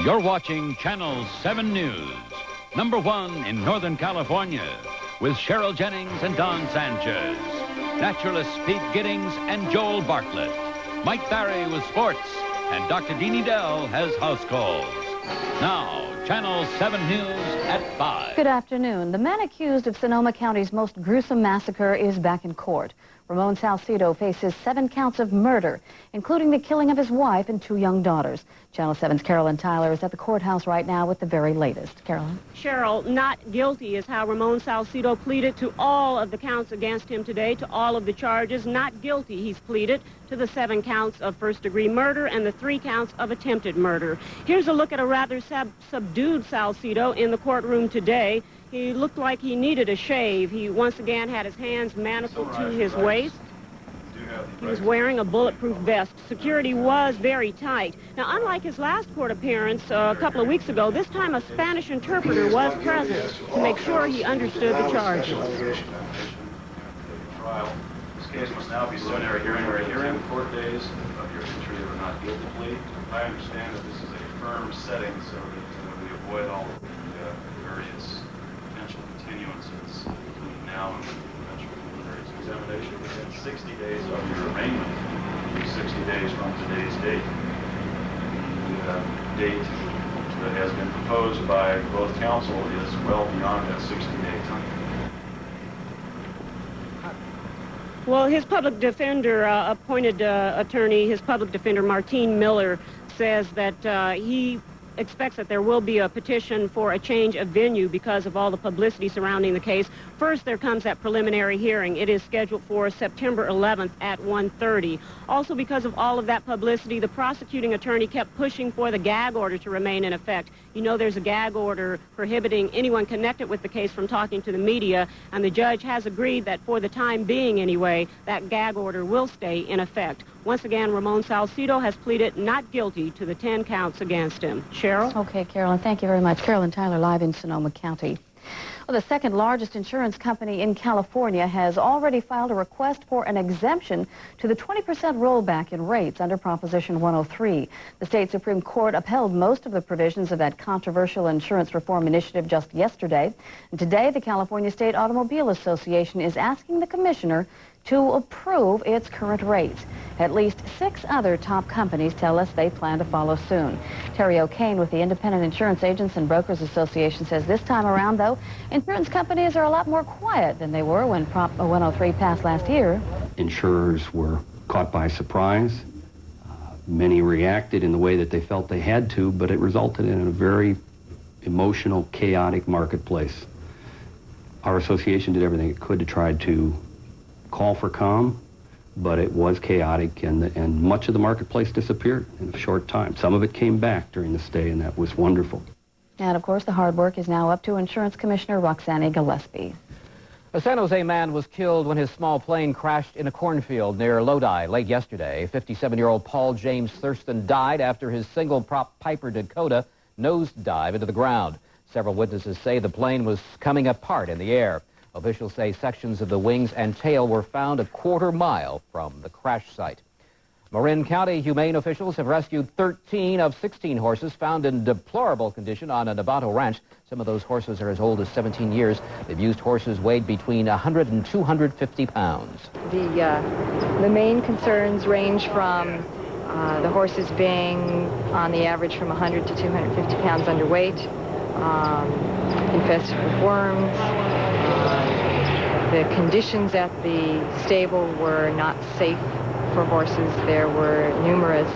You're watching Channel 7 News, number one in Northern California, with Cheryl Jennings and Don Sanchez, naturalists Pete Giddings and Joel Bartlett, Mike Barry with sports, and Dr. Deanie Dell has house calls. Now, Channel 7 News at 5. Good afternoon. The man accused of Sonoma County's most gruesome massacre is back in court. Ramon Salcido faces 7 counts of murder, including the killing of his wife and 2 young daughters. Channel 7's Carolyn Tyler is at the courthouse right now with the very latest. Carolyn? Cheryl, not guilty is how Ramon Salcido pleaded to all of the counts against him today, to all of the charges. Not guilty, he's pleaded to the 7 counts of first-degree murder and the 3 counts of attempted murder. Here's a look at a rather subdued Salcido in the courtroom today. He looked like he needed a shave. He once again had his hands manacled to his waist. He was wearing a bulletproof vest. Security was very tight. Now, unlike his last court appearance a couple of weeks ago, this time a Spanish interpreter was present to make sure he understood the charges. This case must now be preliminary hearing within the court days of your entry of a not guilty plea. I understand that this is a firm setting so that we avoid all of the various potential continuances between now and the eventual preliminary examination within 60 days of your arraignment, 60 days from today's date. The date that has been proposed by both counsel is well beyond that 60-day time. Well, his public defender, appointed attorney, his public defender, Martine Miller, says that he expects that there will be a petition for a change of venue because of all the publicity surrounding the case. First, there comes that preliminary hearing. It is scheduled for September 11th at 1:30. Also, because of all of that publicity, the prosecuting attorney kept pushing for the gag order to remain in effect. You know, there's a gag order prohibiting anyone connected with the case from talking to the media, and the judge has agreed that for the time being anyway, that gag order will stay in effect. Once again, Ramon Salcido has pleaded not guilty to the 10 counts against him. Cheryl? Okay, Carolyn, thank you very much. Carolyn Tyler, live in Sonoma County. Well, the second largest insurance company in California has already filed a request for an exemption to the 20% rollback in rates under Proposition 103. The state Supreme Court upheld most of the provisions of that controversial insurance reform initiative just yesterday. And today, the California State Automobile Association is asking the commissioner to approve its current rates. At least 6 other top companies tell us they plan to follow soon. Terry O'Kane with the Independent Insurance Agents and Brokers Association says this time around, though, insurance companies are a lot more quiet than they were when Prop 103 passed last year. Insurers were caught by surprise. Many reacted in the way that they felt they had to, but it resulted in a very emotional, chaotic marketplace. Our association did everything it could to try to call for calm, but it was chaotic, and much of the marketplace disappeared in a short time. Some of it came back during the stay, and that was wonderful. And, of course, the hard work is now up to Insurance Commissioner Roxanne Gillespie. A San Jose man was killed when his small plane crashed in a cornfield near Lodi late yesterday. 57-year-old Paul James Thurston died after his single-prop Piper Dakota nosedived into the ground. Several witnesses say the plane was coming apart in the air. Officials say sections of the wings and tail were found a quarter mile from the crash site. Marin County humane officials have rescued 13 of 16 horses found in deplorable condition on a Novato ranch. Some of those horses are as old as 17 years. They've used horses weighed between 100 and 250 pounds. The main concerns range from the horses being on the average from 100 to 250 pounds underweight, infested with worms. The conditions at the stable were not safe for horses. There were numerous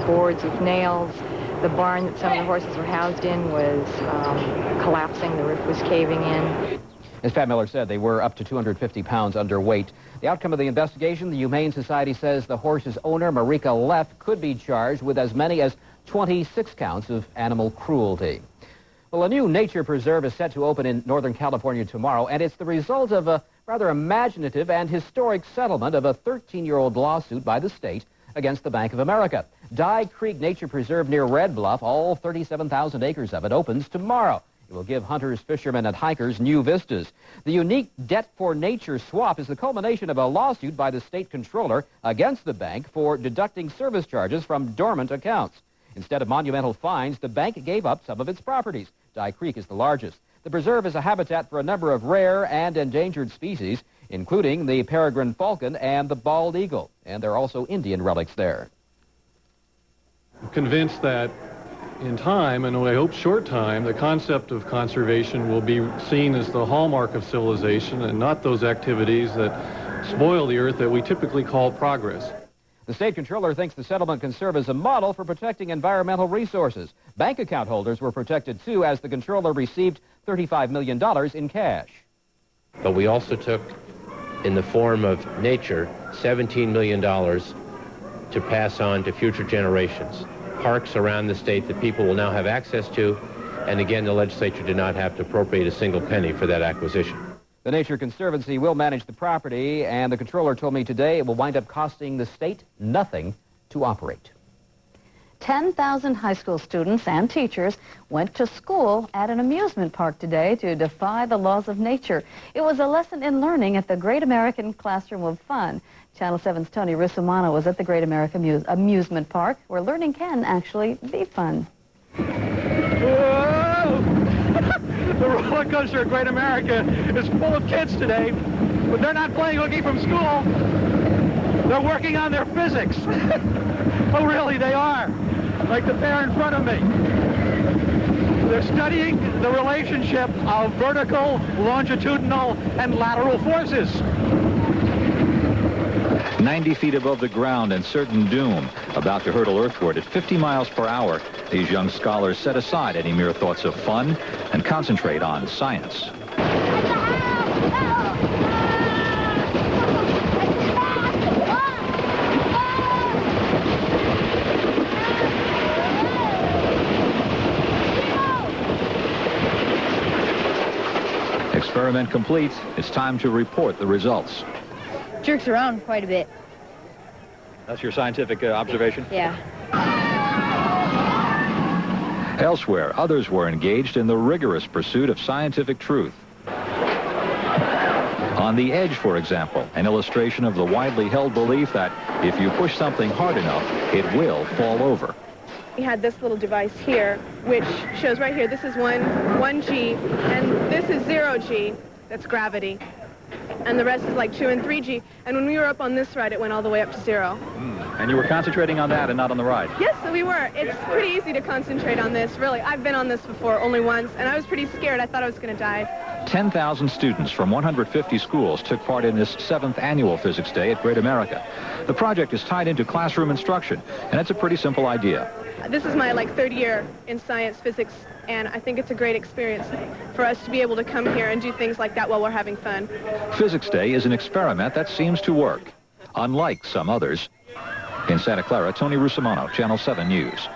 boards with nails. The barn that some of the horses were housed in was collapsing. The roof was caving in. As Pat Miller said, they were up to 250 pounds underweight. The outcome of the investigation, the Humane Society says the horse's owner, Marika Leff, could be charged with as many as 26 counts of animal cruelty. Well, a new nature preserve is set to open in Northern California tomorrow, and it's the result of a rather imaginative and historic settlement of a 13-year-old lawsuit by the state against the Bank of America. Dye Creek Nature Preserve near Red Bluff, all 37,000 acres of it, opens tomorrow. It will give hunters, fishermen, and hikers new vistas. The unique Debt for Nature swap is the culmination of a lawsuit by the state controller against the bank for deducting service charges from dormant accounts. Instead of monumental fines, the bank gave up some of its properties. Dye Creek is the largest. The preserve is a habitat for a number of rare and endangered species, including the peregrine falcon and the bald eagle. And there are also Indian relics there. I'm convinced that in time, and I hope short time, the concept of conservation will be seen as the hallmark of civilization and not those activities that spoil the earth that we typically call progress. The state controller thinks the settlement can serve as a model for protecting environmental resources. Bank account holders were protected, too, as the controller received $35 million in cash. But we also took, in the form of nature, $17 million to pass on to future generations. Parks around the state that people will now have access to, and again, the legislature did not have to appropriate a single penny for that acquisition. The Nature Conservancy will manage the property, and the controller told me today it will wind up costing the state nothing to operate. 10,000 high school students and teachers went to school at an amusement park today to defy the laws of nature. It was a lesson in learning at the Great American Classroom of Fun. Channel 7's Tony Russomanno was at the Great American Amusement Park, where learning can actually be fun. Whoa! The roller coaster at Great America is full of kids today, but they're not playing hooky from school. They're working on their physics. Oh, really, they are. Like the pair in front of me. They're studying the relationship of vertical, longitudinal, and lateral forces. 90 feet above the ground and certain doom, about to hurtle earthward at 50 miles per hour, these young scholars set aside any mere thoughts of fun and concentrate on science. Experiment complete. It's time to report the results. Jerks around quite a bit. That's your scientific observation? Yeah. Elsewhere, others were engaged in the rigorous pursuit of scientific truth. On the Edge, for example, an illustration of the widely held belief that if you push something hard enough, it will fall over. We had this little device here, which shows right here, this is 1G, and this is 0G, that's gravity. And the rest is like 2 and 3G. And when we were up on this ride, it went all the way up to 0. And you were concentrating on that and not on the ride? Yes, so we were. It's pretty easy to concentrate on this, really. I've been on this before, only once, and I was pretty scared. I thought I was going to die. 10,000 students from 150 schools took part in this 7th annual Physics Day at Great America. The project is tied into classroom instruction, and it's a pretty simple idea. This is my, third year in science, physics, and I think it's a great experience for us to be able to come here and do things like that while we're having fun. Physics Day is an experiment that seems to work, unlike some others. In Santa Clara, Tony Russomanno, Channel 7 News.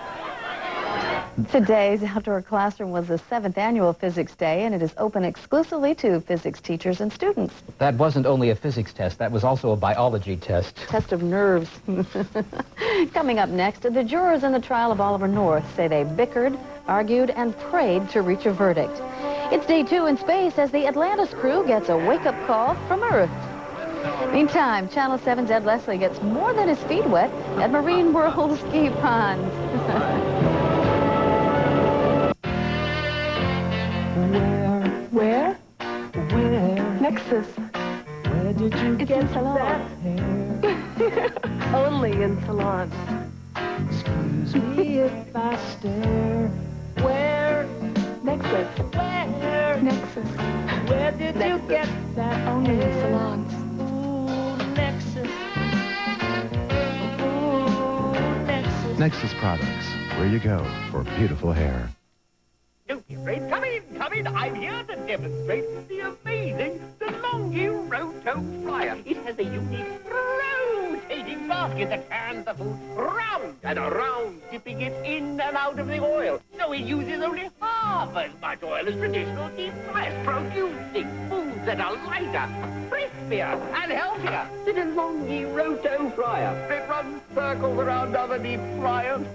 Today's outdoor classroom was the 7th annual Physics Day, and it is open exclusively to physics teachers and students. That wasn't only a physics test, that was also a biology test. Test of nerves. Coming up next, the jurors in the trial of Oliver North say they bickered, argued, and prayed to reach a verdict. It's day 2 in space as the Atlantis crew gets a wake-up call from Earth. Meantime, Channel 7's Ed Leslie gets more than his feet wet at Marine World ski ponds. Where? Nexus. Where did you it's get in salon. that hair? Only in salons. Excuse me if I stare. Where? Nexus. Where? Nexus. Where did Nexus. you get that Only hair? in salons. Ooh, Nexus. Ooh, Nexus. Nexus Products, where you go for beautiful hair. Come in, I'm here to demonstrate the amazing DeLonghi Roto Fryer. It has a unique rotating basket that turns the food round and around, dipping it in and out of the oil. So it uses only half as much oil as traditional deep fryers, producing foods that are lighter, crispier, and healthier. The DeLonghi Roto Fryer. It runs circles around other deep fryers.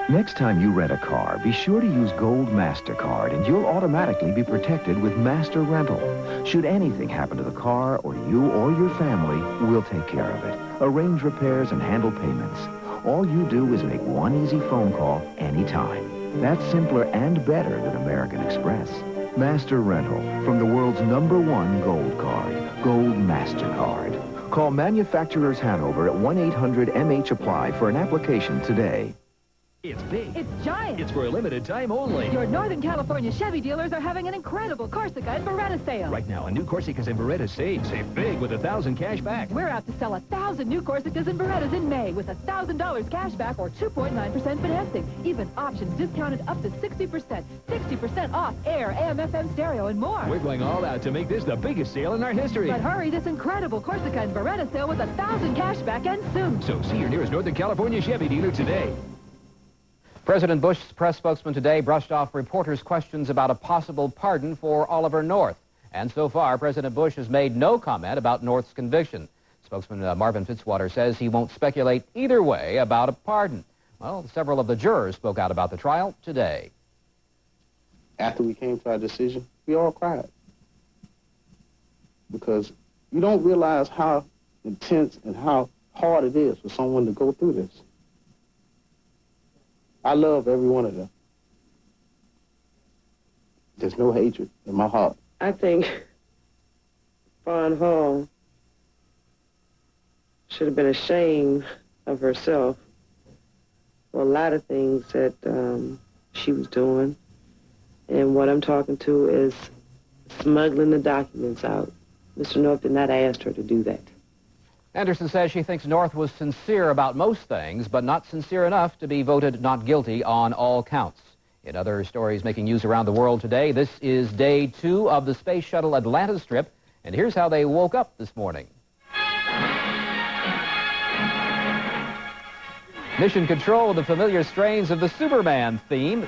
Next time you rent a car, be sure to use Gold MasterCard and you'll automatically be protected with Master Rental. Should anything happen to the car or you or your family, we'll take care of it. Arrange repairs and handle payments. All you do is make one easy phone call anytime. That's simpler and better than American Express. Master Rental from the world's #1 gold card, Gold MasterCard. Call Manufacturers Hanover at 1-800-MH-APPLY for an application today. It's big. It's giant. It's for a limited time only. Your Northern California Chevy dealers are having an incredible Corsica and Beretta sale. Right now, a new Corsicas and Berettas save big with $1,000 cash back. We're out to sell 1,000 new Corsicas and Berettas in May with $1,000 cash back or 2.9% financing. Even options discounted up to 60%. 60% off air, AM, FM, stereo, and more. We're going all out to make this the biggest sale in our history. But hurry, this incredible Corsica and Beretta sale with 1,000 cash back ends soon. So see your nearest Northern California Chevy dealer today. President Bush's press spokesman today brushed off reporters' questions about a possible pardon for Oliver North. And so far, President Bush has made no comment about North's conviction. Spokesman Marvin Fitzwater says he won't speculate either way about a pardon. Well, several of the jurors spoke out about the trial today. After we came to our decision, we all cried. Because you don't realize how intense and how hard it is for someone to go through this. I love every one of them. There's no hatred in my heart. I think Fawn Hall should have been ashamed of herself for a lot of things that she was doing. And what I'm talking to is smuggling the documents out. Mr. North did not ask her to do that. Anderson says she thinks North was sincere about most things, but not sincere enough to be voted not guilty on all counts. In other stories making news around the world today, this is day 2 of the Space Shuttle Atlantis trip, and here's how they woke up this morning. Mission Control with the familiar strains of the Superman theme.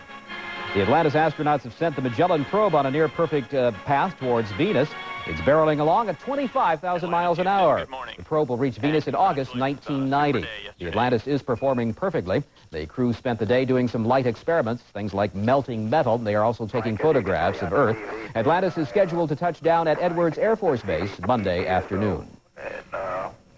The Atlantis astronauts have sent the Magellan probe on a near-perfect path towards Venus. It's barreling along at 25,000 miles an hour. The probe will reach Venus in August 1990. The Atlantis is performing perfectly. The crew spent the day doing some light experiments, things like melting metal. They are also taking photographs of Earth. Atlantis is scheduled to touch down at Edwards Air Force Base Monday afternoon.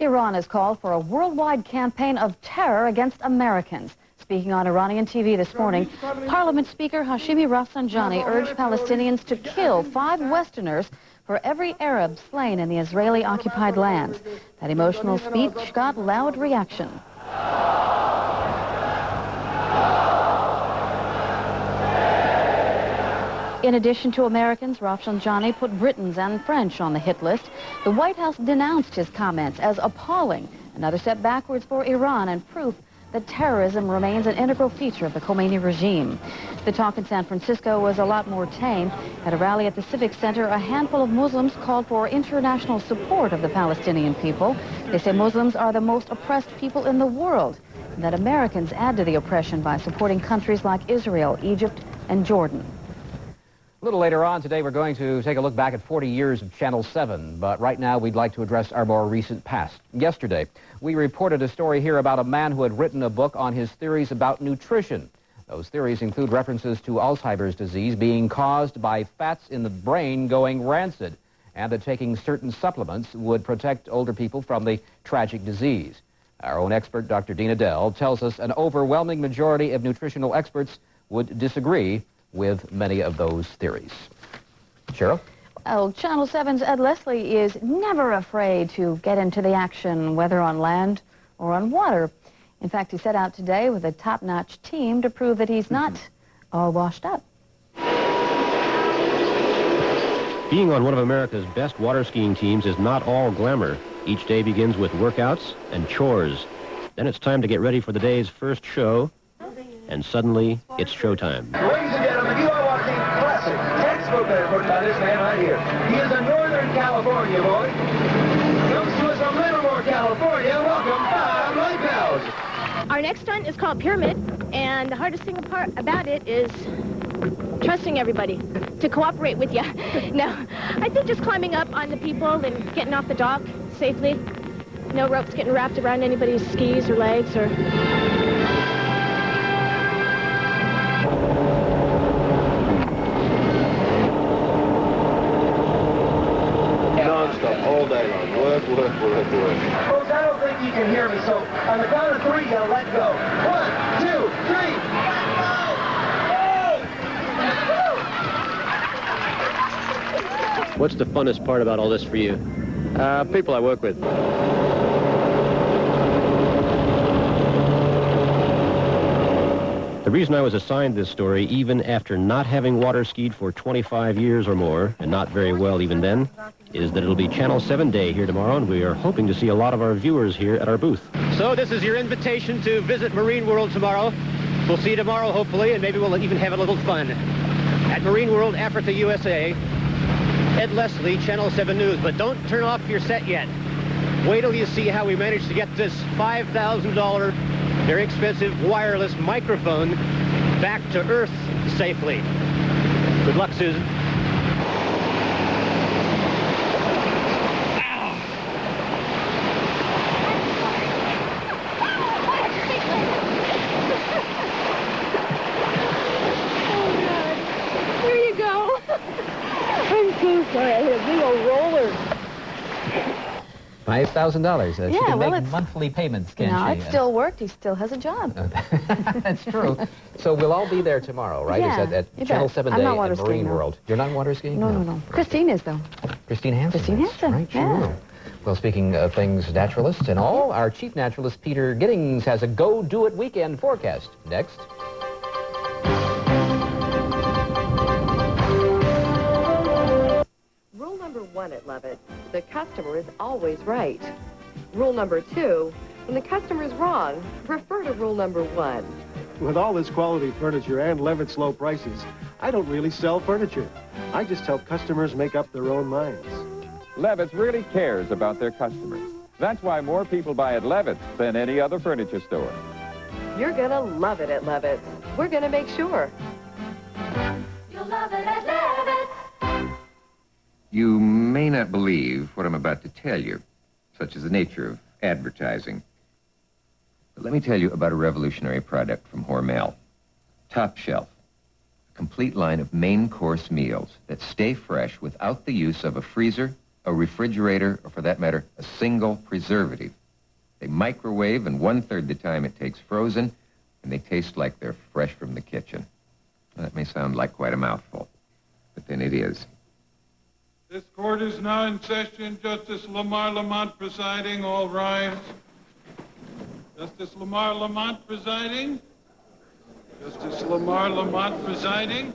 Iran has called for a worldwide campaign of terror against Americans. Speaking on Iranian TV this morning, Parliament Speaker Hashemi Rafsanjani urged Palestinians to kill 5 Westerners for every Arab slain in the Israeli-occupied lands. That emotional speech got loud reaction. In addition to Americans, Rafsanjani put Britons and French on the hit list. The White House denounced his comments as appalling, another step backwards for Iran and proof that terrorism remains an integral feature of the Khomeini regime. The talk in San Francisco was a lot more tame. At a rally at the Civic Center, a handful of Muslims called for international support of the Palestinian people. They say Muslims are the most oppressed people in the world, and that Americans add to the oppression by supporting countries like Israel, Egypt, and Jordan. A little later on today, we're going to take a look back at 40 years of Channel 7, but right now we'd like to address our more recent past. Yesterday, we reported a story here about a man who had written a book on his theories about nutrition. Those theories include references to Alzheimer's disease being caused by fats in the brain going rancid, and that taking certain supplements would protect older people from the tragic disease. Our own expert, Dr. Dean Edell, tells us an overwhelming majority of nutritional experts would disagree with many of those theories. Cheryl? Well, Channel 7's Ed Leslie is never afraid to get into the action, whether on land or on water. In fact, he set out today with a top-notch team to prove that he's not all washed up. Being on one of America's best water skiing teams is not all glamour. Each day begins with workouts and chores. Then it's time to get ready for the day's first show, and suddenly it's showtime. Ladies and gentlemen, you are watching classic textbook effort by this man right here. He is a Northern California boy. Comes to us from Livermore, California. Welcome, Bob Lightbells. Our next stunt is called Pyramid, and the hardest thing about it is trusting everybody to cooperate with you. No, I think just climbing up on the people and getting off the dock safely. No ropes getting wrapped around anybody's skis or legs or... Non-stop, all day long. Work, work, work, work. Folks, I don't think you can hear me, so on the count of three, you'll let go. 1, 2, 3, let go! What's the funnest part about all this for you? People I work with. The reason I was assigned this story, even after not having water skied for 25 years or more, and not very well even then, is that it'll be Channel 7 Day here tomorrow, and we are hoping to see a lot of our viewers here at our booth. So this is your invitation to visit Marine World tomorrow. We'll see you tomorrow, hopefully, and maybe we'll even have a little fun. At Marine World, Africa, USA, Ed Leslie, Channel 7 News. But don't turn off your set yet. Wait till you see how we managed to get this $5,000, very expensive wireless microphone back to Earth safely. Good luck, Susan. Here you go. I'm so sorry. I hit a big old roller. $5,000. She Yeah, can well, make it's- monthly payments, can't No, she? it still worked. He still has a job. That's true. So we'll all be there tomorrow, right? Yeah, Is that you at Channel bet. 7 I'm Day not at water Marine skiing, no. World? You're not water skiing? No. Christine is, though. Christine Hansen. Christine is, Hansen, Right, yeah. sure. Well, speaking of things naturalists and all, our chief naturalist, Peter Giddings, has a Go Do It weekend forecast. Next. Rule number 1 at Levitt, the customer is always right. Rule number 2, when the customer is wrong, refer to rule number 1. With all this quality furniture and Levitt's low prices, I don't really sell furniture. I just help customers make up their own minds. Levitt's really cares about their customers. That's why more people buy at Levitt's than any other furniture store. You're gonna love it at Levitt's. We're gonna make sure. You'll love it at Levitt's. You may not believe what I'm about to tell you, such is the nature of advertising. But let me tell you about a revolutionary product from Hormel. Top Shelf. A complete line of main course meals that stay fresh without the use of a freezer, a refrigerator, or for that matter, a single preservative. They microwave, and 1/3 the time it takes frozen, and they taste like they're fresh from the kitchen. Now, that may sound like quite a mouthful, but then it is. This court is now in session. Justice Lamar Lamont presiding. All rise. Justice Lamar Lamont presiding. Justice Lamar Lamont presiding.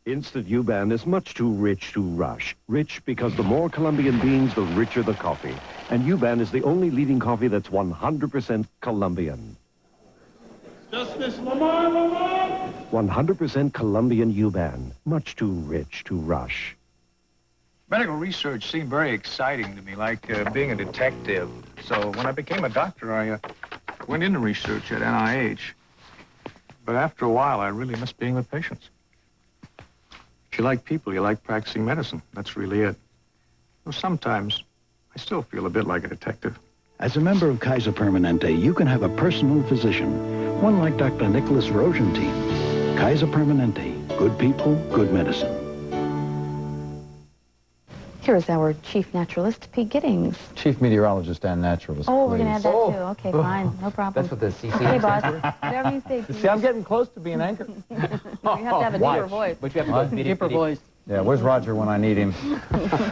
Instant U-Ban is much too rich to rush. Rich because the more Colombian beans, the richer the coffee. And U-Ban is the only leading coffee that's 100% Colombian. Justice Lamar Lamont. 100% Colombian U-Ban. Much too rich to rush. Medical research seemed very exciting to me, like being a detective. So when I became a doctor, I went into research at NIH. But after a while, I really missed being with patients. If you like people, you like practicing medicine. That's really it. Though sometimes, I still feel a bit like a detective. As a member of Kaiser Permanente, you can have a personal physician, one like Dr. Nicholas Rosentine. Kaiser Permanente, good people, good medicine. Here is our chief naturalist, Pete Giddings. Chief meteorologist and naturalist. Oh, we're going to please. add that too. Okay, fine. No problem. That's what the CC Okay, stands boss. for? Whatever you say, Pete. See, I'm getting close to being anchor. You have to have a deeper voice. But you have to go Deeper voice. Yeah, where's Roger when I need him?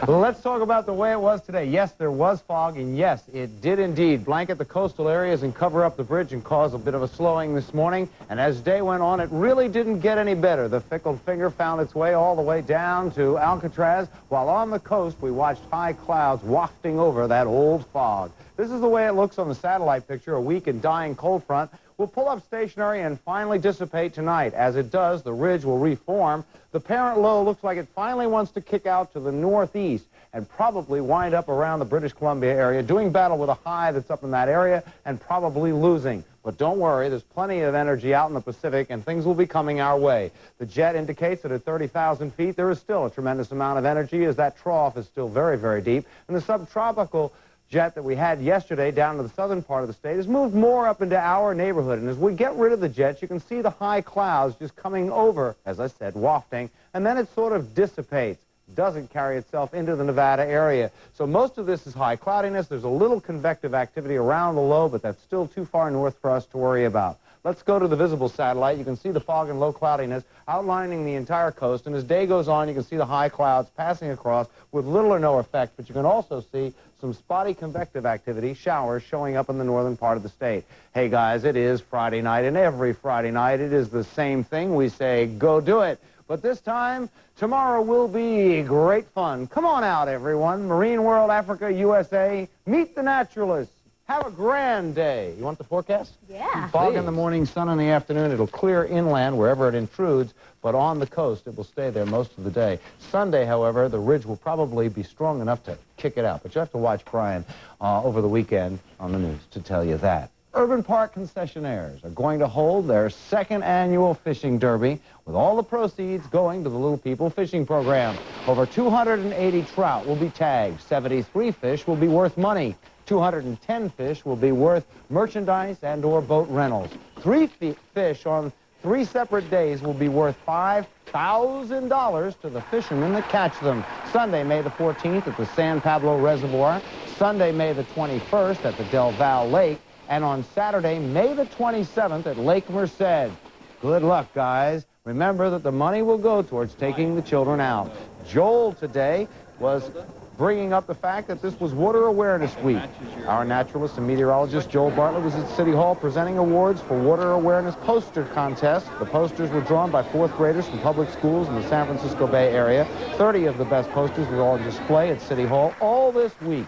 Well, let's talk about the way it was today. Yes, there was fog, and yes, it did indeed blanket the coastal areas and cover up the bridge and cause a bit of a slowing this morning. And as day went on, it really didn't get any better. The fickle finger found its way all the way down to Alcatraz, while on the coast we watched high clouds wafting over that old fog. This is the way it looks on the satellite picture. A weak and dying cold front will pull up stationary and finally dissipate tonight. As it does, the ridge will reform. The parent low looks like it finally wants to kick out to the northeast and probably wind up around the British Columbia area, doing battle with a high that's up in that area and probably losing. But don't worry, there's plenty of energy out in the Pacific, and things will be coming our way. The jet indicates that at 30,000 feet, there is still a tremendous amount of energy, as that trough is still very, very deep. And the subtropical jet that we had yesterday down to the southern part of the state has moved more up into our neighborhood. And as we get rid of the jets, you can see the high clouds just coming over, as I said, wafting, and then it sort of dissipates. Doesn't carry itself into the Nevada area. So most of this is high cloudiness. There's a little convective activity around the low, but that's still too far north for us to worry about. Let's go to the visible satellite. You can see the fog and low cloudiness outlining the entire coast. And as day goes on, you can see the high clouds passing across with little or no effect. But you can also see some spotty convective activity, showers, showing up in the northern part of the state. Hey, guys, it is Friday night, and every Friday night it is the same thing. We say, go do it. But this time, tomorrow will be great fun. Come on out, everyone. Marine World, Africa, USA. Meet the naturalists. Have a grand day. You want the forecast? Yeah. Fog in the morning, sun in the afternoon. It'll clear inland wherever it intrudes, but on the coast it will stay there most of the day. Sunday, however, the ridge will probably be strong enough to kick it out. But you have to watch Brian over the weekend on the news to tell you that. Urban Park concessionaires are going to hold their second annual fishing derby with all the proceeds going to the Little People Fishing Program. Over 280 trout will be tagged. 73 fish will be worth money. 210 fish will be worth merchandise and or boat rentals. 3 fish on 3 separate days will be worth $5,000 to the fishermen that catch them. Sunday, May the 14th at the San Pablo Reservoir. Sunday, May the 21st at the Del Val Lake. And on Saturday, May the 27th at Lake Merced. Good luck, guys. Remember that the money will go towards taking the children out. Joel today was bringing up the fact that this was Water Awareness Week. Our naturalist and meteorologist, Joel Bartlett, was at City Hall presenting awards for Water Awareness Poster Contest. The posters were drawn by 4th graders from public schools in the San Francisco Bay Area. 30 of the best posters were on display at City Hall all this week.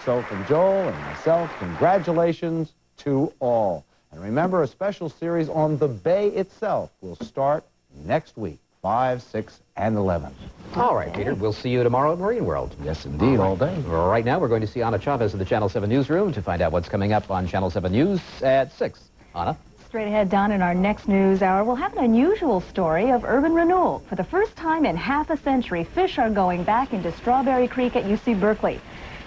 So from Joel and myself, congratulations to all. And remember, a special series on the Bay itself will start next week, 5, 6, and 11. All right, Peter, we'll see you tomorrow at Marine World. Yes, indeed, all day. Right now, we're going to see Anna Chavez in the Channel 7 newsroom to find out what's coming up on Channel 7 News at 6. Anna? Straight ahead, Don, in our next news hour, we'll have an unusual story of urban renewal. For the first time in half a century, fish are going back into Strawberry Creek at UC Berkeley.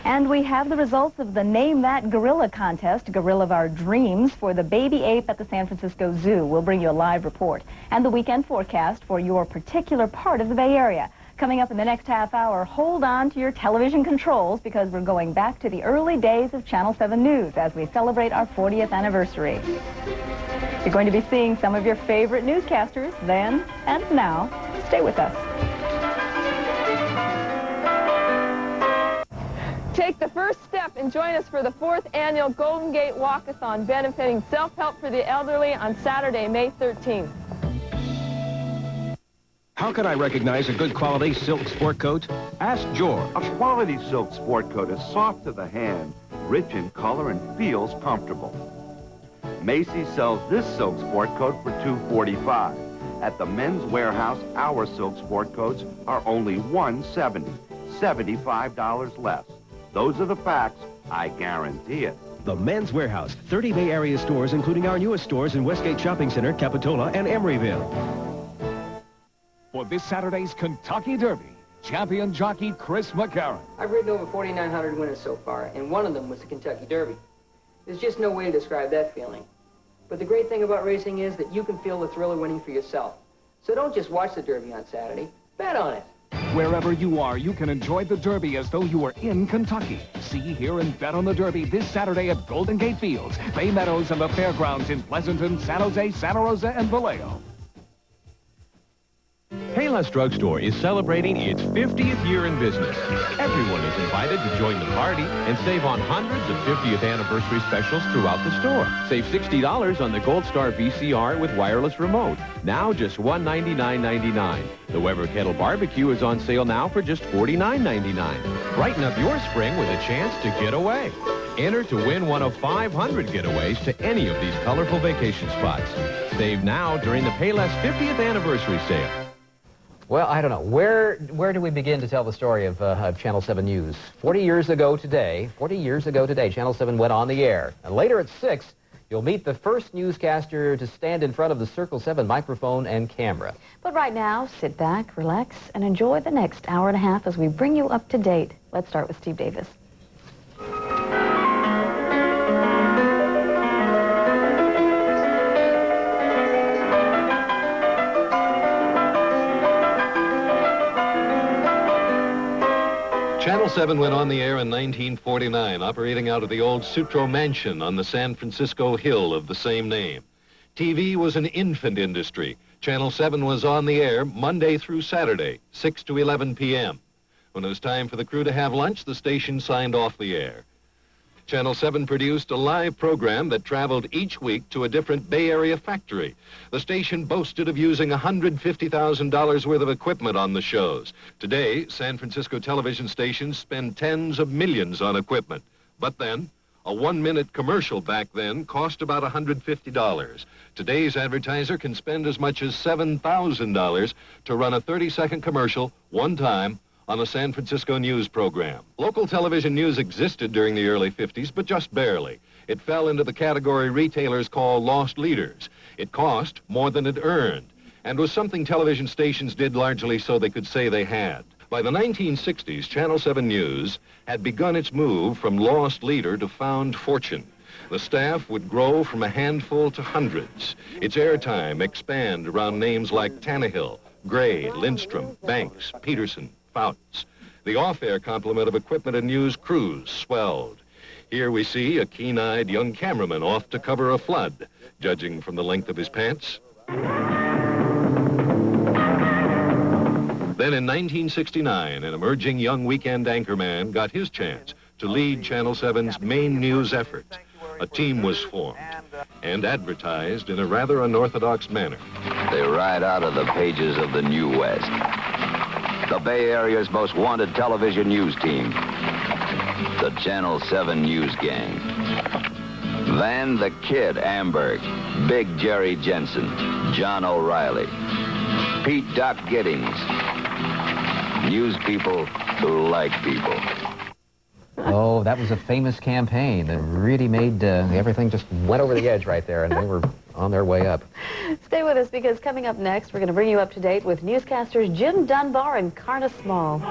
And we have the results of the Name That Gorilla contest, Gorilla of Our Dreams, for the baby ape at the San Francisco Zoo. We'll bring you a live report. And the weekend forecast for your particular part of the Bay Area. Coming up in the next half hour, hold on to your television controls because we're going back to the early days of Channel 7 News as we celebrate our 40th anniversary. You're going to be seeing some of your favorite newscasters then and now. Stay with us. Take the first step and join us for the 4th annual Golden Gate Walkathon benefiting self-help for the elderly on Saturday, May 13th. How can I recognize a good quality silk sport coat? Ask George. A quality silk sport coat is soft to the hand, rich in color, and feels comfortable. Macy's sells this silk sport coat for $245. At the Men's Warehouse, our silk sport coats are only $170, $75 less. Those are the facts. I guarantee it. The Men's Warehouse, 30 Bay Area stores, including our newest stores in Westgate Shopping Center, Capitola, and Emeryville. For this Saturday's Kentucky Derby, champion jockey Chris McCarron. I've ridden over 4,900 winners so far, and one of them was the Kentucky Derby. There's just no way to describe that feeling. But the great thing about racing is that you can feel the thrill of winning for yourself. So don't just watch the Derby on Saturday, bet on it. Wherever you are, you can enjoy the Derby as though you were in Kentucky. See, hear, and bet on the Derby this Saturday at Golden Gate Fields, Bay Meadows, and the Fairgrounds in Pleasanton, San Jose, Santa Rosa, and Vallejo. Payless Drugstore is celebrating its 50th year in business. Everyone is invited to join the party and save on hundreds of 50th anniversary specials throughout the store. Save $60 on the Gold Star VCR with wireless remote. Now just $199.99. The Weber Kettle Barbecue is on sale now for just $49.99. Brighten up your spring with a chance to get away. Enter to win one of 500 getaways to any of these colorful vacation spots. Save now during the Payless 50th anniversary sale. Well, I don't know. Where do we begin to tell the story of Channel 7 News? 40 years ago today, Channel 7 went on the air. And later at 6, you'll meet the first newscaster to stand in front of the Circle 7 microphone and camera. But right now, sit back, relax, and enjoy the next hour and a half as we bring you up to date. Let's start with Steve Davis. Channel 7 went on the air in 1949, operating out of the old Sutro Mansion on the San Francisco Hill of the same name. TV was an infant industry. Channel 7 was on the air Monday through Saturday, 6 to 11 p.m. When it was time for the crew to have lunch, the station signed off the air. Channel 7 produced a live program that traveled each week to a different Bay Area factory. The station boasted of using $150,000 worth of equipment on the shows. Today, San Francisco television stations spend tens of millions on equipment. But then, a one-minute commercial back then cost about $150. Today's advertiser can spend as much as $7,000 to run a 30-second commercial one time on a San Francisco news program. Local television news existed during the early 50s, but just barely. It fell into the category retailers call lost leaders. It cost more than it earned, and was something television stations did largely so they could say they had. By the 1960s, Channel 7 News had begun its move from lost leader to found fortune. The staff would grow from a handful to hundreds. Its airtime expand around names like Tannehill, Gray, Lindstrom, Banks, Peterson, Fouts. The off-air complement of equipment and news crews swelled. Here we see a keen-eyed young cameraman off to cover a flood, judging from the length of his pants. Then in 1969, an emerging young weekend anchorman got his chance to lead Channel 7's main news effort. A team was formed and advertised in a rather unorthodox manner. They ride out of the pages of the New West. The Bay Area's most wanted television news team, the Channel 7 News Gang. Van the Kid Amberg, Big Jerry Jensen, John O'Reilly, Pete Doc Giddings. News people who like people. Oh, that was a famous campaign that really made everything just went over the edge right there, and they were on their way up. Stay with us, because coming up next, we're going to bring you up to date with newscasters Jim Dunbar and Carna Small.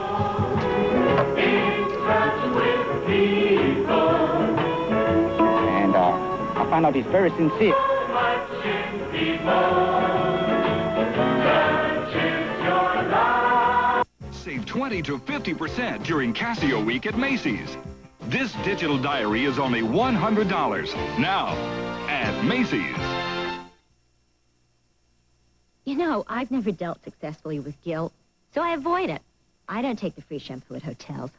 And I found out he's very sincere. Save 20 to 50% during Casio Week at Macy's. This digital diary is only $100 now at Macy's. You know, I've never dealt successfully with guilt, so I avoid it. I don't take the free shampoo at hotels.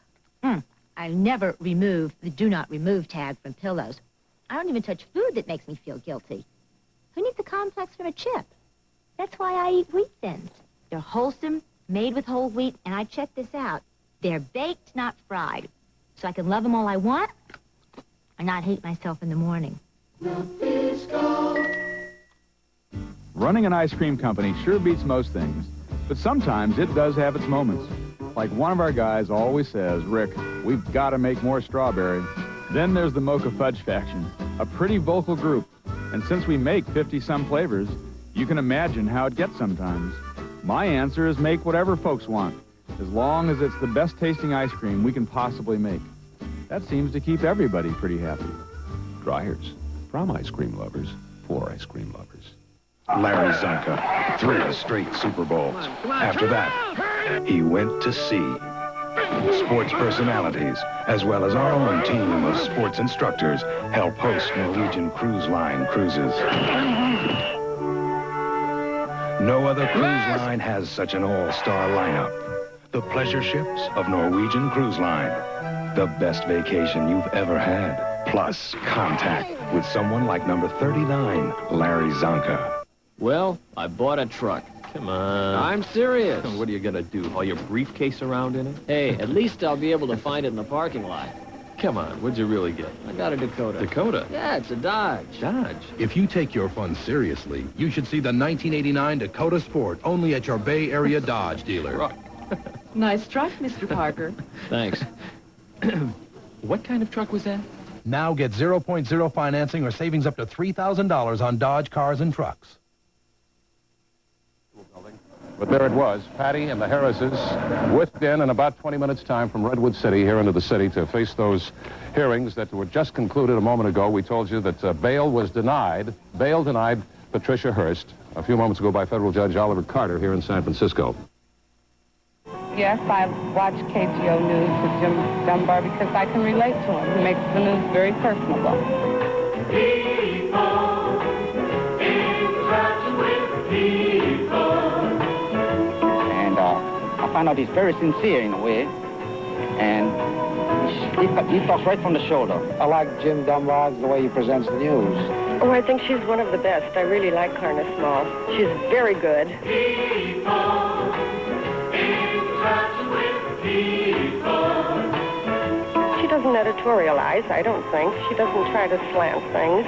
I never remove the do not remove tag from pillows. I don't even touch food that makes me feel guilty. Who needs a complex from a chip? That's why I eat wheat thins. They're wholesome, made with whole wheat, and I checked this out. They're baked, not fried. So I can love them all I want and not hate myself in the morning. Running an ice cream company sure beats most things, but sometimes it does have its moments. Like one of our guys always says, Rick, we've got to make more strawberry. Then there's the Mocha Fudge faction, a pretty vocal group. And since we make 50-some flavors, you can imagine how it gets sometimes. My answer is make whatever folks want, as long as it's the best tasting ice cream we can possibly make. That seems to keep everybody pretty happy. Dryers, from ice cream lovers, for ice cream lovers. Larry Zonka, 3 straight Super Bowls. After that, he went to sea. Sports personalities, as well as our own team of sports instructors, help host Norwegian Cruise Line cruises. No other cruise line has such an all-star lineup. The pleasure ships of Norwegian Cruise Line. The best vacation you've ever had. Plus, contact with someone like number 39, Larry Zonka. Well, I bought a truck. Come on. I'm serious. What are you going to do, haul your briefcase around in it? Hey, at least I'll be able to find it in the parking lot. Come on, what'd you really get? I got a Dakota. Dakota? Yeah, it's a Dodge. Dodge? If you take your fun seriously, you should see the 1989 Dakota Sport only at your Bay Area Dodge dealer. Nice truck, Mr. Parker. Thanks. What kind of truck was that? Now get 0.0 financing or savings up to $3,000 on Dodge cars and trucks. But there it was, Patty and the Harrises whisked in about 20 minutes' time from Redwood City here into the city to face those hearings that were just concluded a moment ago. We told you that bail denied Patricia Hearst a few moments ago by federal judge Oliver Carter here in San Francisco. Yes, I watch KGO News with Jim Dunbar because I can relate to him. He makes the news very personable. People, in touch with people. And I find out he's very sincere in a way. And he talks right from the shoulder. I like Jim Dunbar, the way he presents the news. Oh, I think she's one of the best. I really like Karna Small. She's very good. People, in touch with people. She doesn't editorialize, I don't think. She doesn't try to slant things.